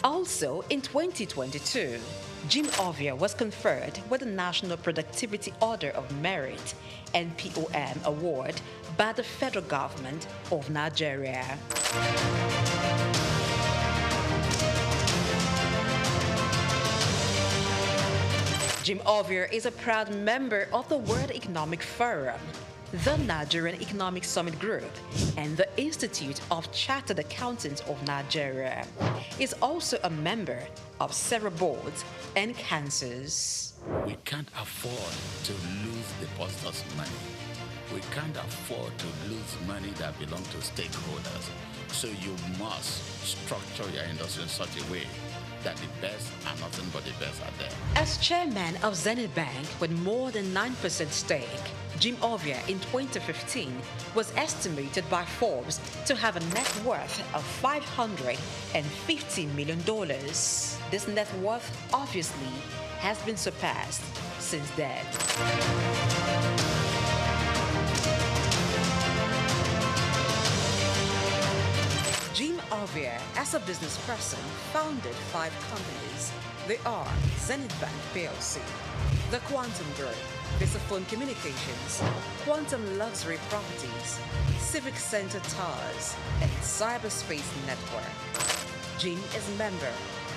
Also in 2022, Jim Ovia was conferred with the National Productivity Order of Merit, NPOM Award, by the federal government of Nigeria. Jim Ovia is a proud member of the World Economic Forum, the Nigerian Economic Summit Group, and the Institute of Chartered Accountants of Nigeria. He is also a member of several boards and councils. We can't afford to lose depositors' money. We can't afford to lose money that belongs to stakeholders. So you must structure your industry in such a way that the best and nothing but the best are there. As chairman of Zenith Bank with more than 9% stake, Jim Ovia in 2015 was estimated by Forbes to have a net worth of $550 million. This net worth obviously has been surpassed since then. Jim Ovia, as a business person, founded 5 companies. They are Zenith Bank PLC, the Quantum Group, Visaphone Communications, Quantum Luxury Properties, Civic Center Towers, and Cyberspace Network. Jim is member,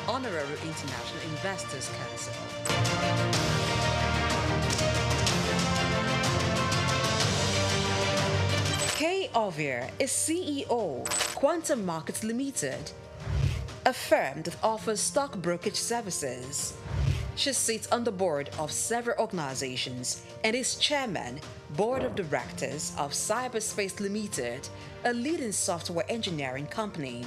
Honorary International Investors Council. Kay Ovia is CEO, Quantum Markets Limited, a firm that offers stock brokerage services. She sits on the board of several organizations and is chairman, board of directors of Cyberspace Limited, a leading software engineering company.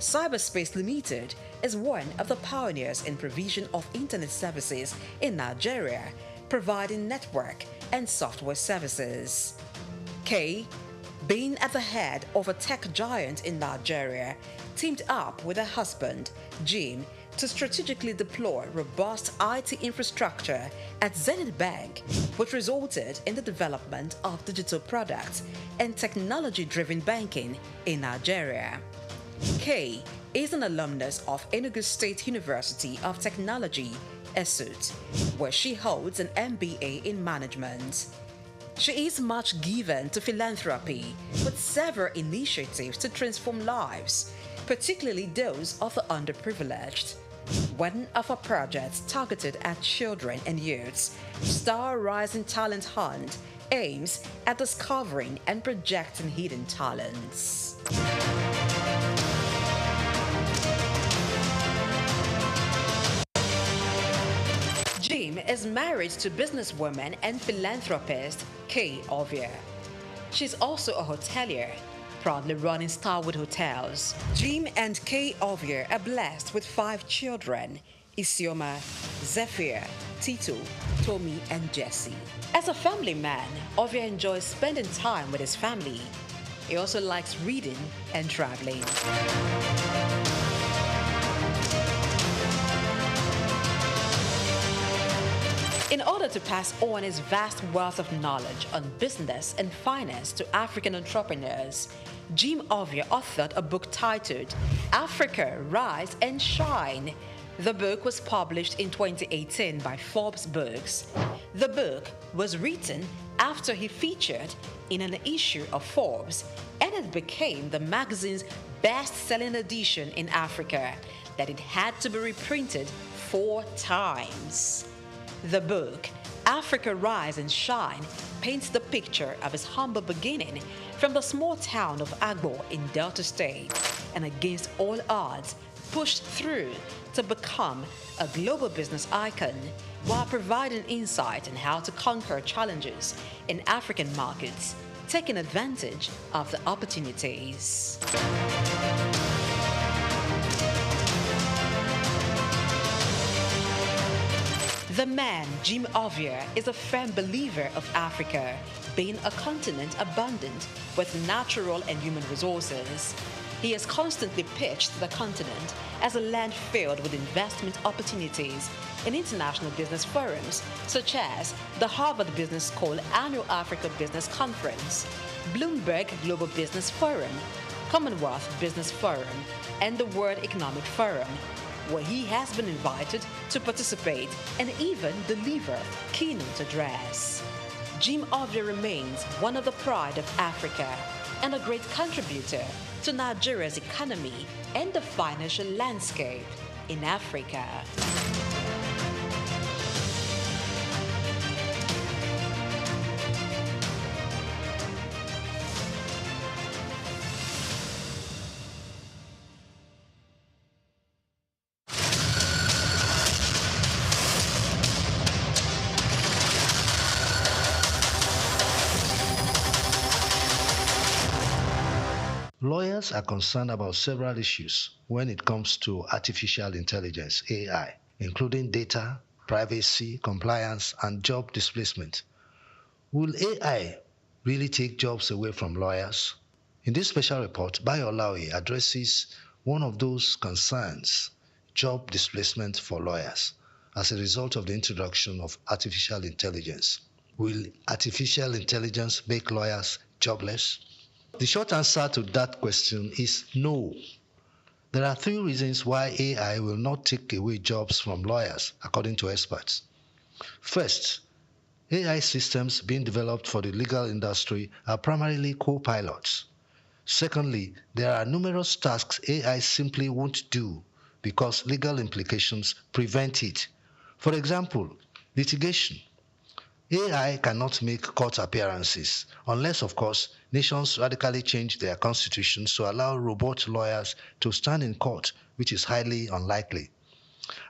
Cyberspace Limited is one of the pioneers in provision of internet services in Nigeria, providing network and software services. Kay, being at the head of a tech giant in Nigeria, teamed up with her husband, Jim, to strategically deploy robust IT infrastructure at Zenith Bank, which resulted in the development of digital products and technology-driven banking in Nigeria. Kay is an alumnus of Enugu State University of Technology, SOUQ, where she holds an MBA in management. She is much given to philanthropy, with several initiatives to transform lives, particularly those of the underprivileged. One of her projects targeted at children and youths, Star Rising Talent Hunt, aims at discovering and projecting hidden talents. Jim is married to businesswoman and philanthropist Kay Ovia. She's also a hotelier, proudly running Starwood Hotels. Jim and Kay Ovia are blessed with 5 children: Isioma, Zephyr, Tito, Tommy, and Jesse. As a family man, Ovia enjoys spending time with his family. He also likes reading and traveling. In order to pass on his vast wealth of knowledge on business and finance to African entrepreneurs, Jim Ovia authored a book titled Africa, Rise and Shine. The book was published in 2018 by Forbes Books. The book was written after he featured in an issue of Forbes, and it became the magazine's best-selling edition in Africa, that it had to be reprinted 4 times. The book, Africa Rise and Shine, paints the picture of his humble beginning from the small town of Agbo in Delta State, and against all odds, pushed through to become a global business icon, while providing insight on how to conquer challenges in African markets, taking advantage of the opportunities. The man, Jim Ovia, is a firm believer of Africa being a continent abundant with natural and human resources. He has constantly pitched the continent as a land filled with investment opportunities in international business forums, such as the Harvard Business School Annual Africa Business Conference, Bloomberg Global Business Forum, Commonwealth Business Forum, and the World Economic Forum, where he has been invited to participate and even deliver keynote address. Jim Ovia remains one of the pride of Africa and a great contributor to Nigeria's economy and the financial landscape in Africa. Lawyers are concerned about several issues when it comes to artificial intelligence, AI, including data, privacy, compliance, and job displacement. Will AI really take jobs away from lawyers? In this special report, Bayo Olaoye addresses one of those concerns, job displacement for lawyers, as a result of the introduction of artificial intelligence. Will artificial intelligence make lawyers jobless? The short answer to that question is no. There are 3 reasons why AI will not take away jobs from lawyers, according to experts. First, AI systems being developed for the legal industry are primarily co-pilots. Secondly, there are numerous tasks AI simply won't do because legal implications prevent it. For example, litigation. AI cannot make court appearances unless, of course, nations radically change their constitutions to allow robot lawyers to stand in court, which is highly unlikely.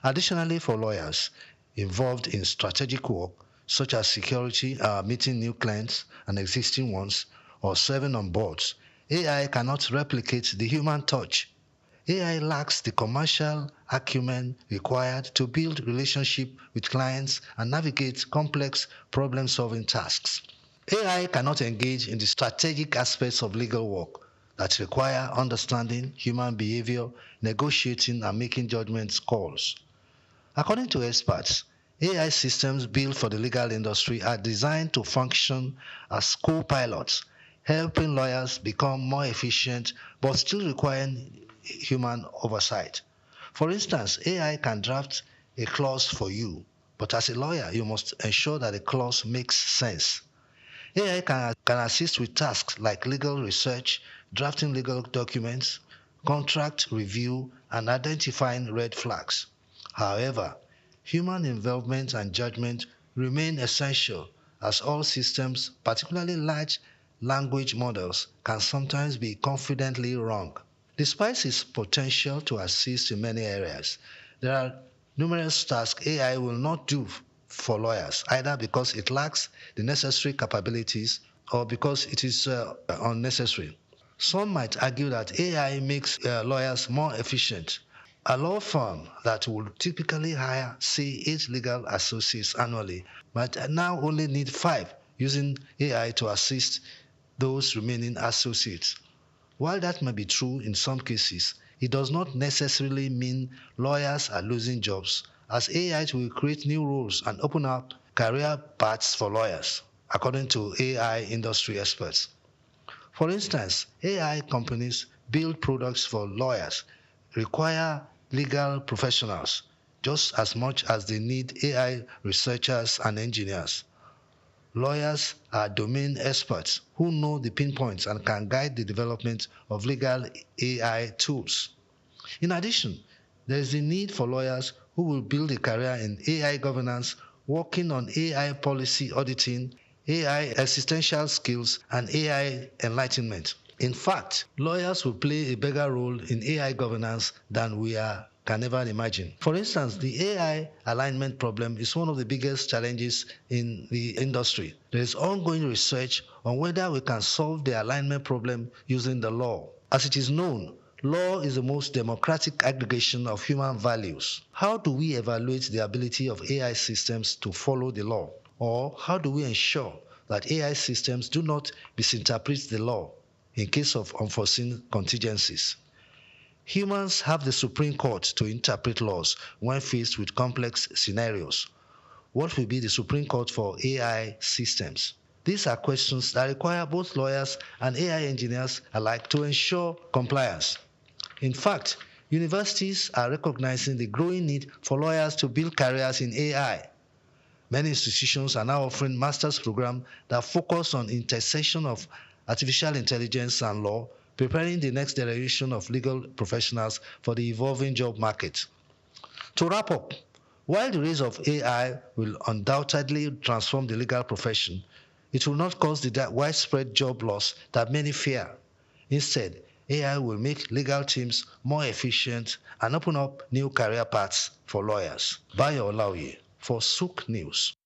Additionally, for lawyers involved in strategic work, such as security, meeting new clients and existing ones, or serving on boards, AI cannot replicate the human touch. AI lacks the commercial acumen required to build relationships with clients and navigate complex problem-solving tasks. AI cannot engage in the strategic aspects of legal work that require understanding human behavior, negotiating, and making judgment calls. According to experts, AI systems built for the legal industry are designed to function as co-pilots, helping lawyers become more efficient but still requiring human oversight. For instance, AI can draft a clause for you, but as a lawyer, you must ensure that the clause makes sense. AI can assist with tasks like legal research, drafting legal documents, contract review, and identifying red flags. However, human involvement and judgment remain essential, as all systems, particularly large language models, can sometimes be confidently wrong. Despite its potential to assist in many areas, there are numerous tasks AI will not do for lawyers, either because it lacks the necessary capabilities or because it is unnecessary. Some might argue that AI makes lawyers more efficient. A law firm that would typically hire, say, 8 legal associates annually might now only need 5, using AI to assist those remaining associates. While that may be true in some cases, it does not necessarily mean lawyers are losing jobs, as AI will create new roles and open up career paths for lawyers, according to AI industry experts. For instance, AI companies build products for lawyers, require legal professionals just as much as they need AI researchers and engineers. Lawyers are domain experts who know the pinpoints and can guide the development of legal AI tools. In addition, there is the need for lawyers who will build a career in AI governance, working on AI policy auditing, AI existential skills, and AI enlightenment. In fact, lawyers will play a bigger role in AI governance than we can ever imagine. For instance, the AI alignment problem is one of the biggest challenges in the industry. There is ongoing research on whether we can solve the alignment problem using the law. As it is known, law is the most democratic aggregation of human values. How do we evaluate the ability of AI systems to follow the law? Or how do we ensure that AI systems do not misinterpret the law in case of unforeseen contingencies? Humans have the Supreme Court to interpret laws when faced with complex scenarios. What will be the Supreme Court for AI systems? These are questions that require both lawyers and AI engineers alike to ensure compliance. In fact, universities are recognizing the growing need for lawyers to build careers in AI. Many institutions are now offering master's programs that focus on intersection of artificial intelligence and law, preparing the next generation of legal professionals for the evolving job market. To wrap up, while the rise of AI will undoubtedly transform the legal profession, it will not cause the widespread job loss that many fear. Instead, AI will make legal teams more efficient and open up new career paths for lawyers. Bayo Olaoye for SOUQ News.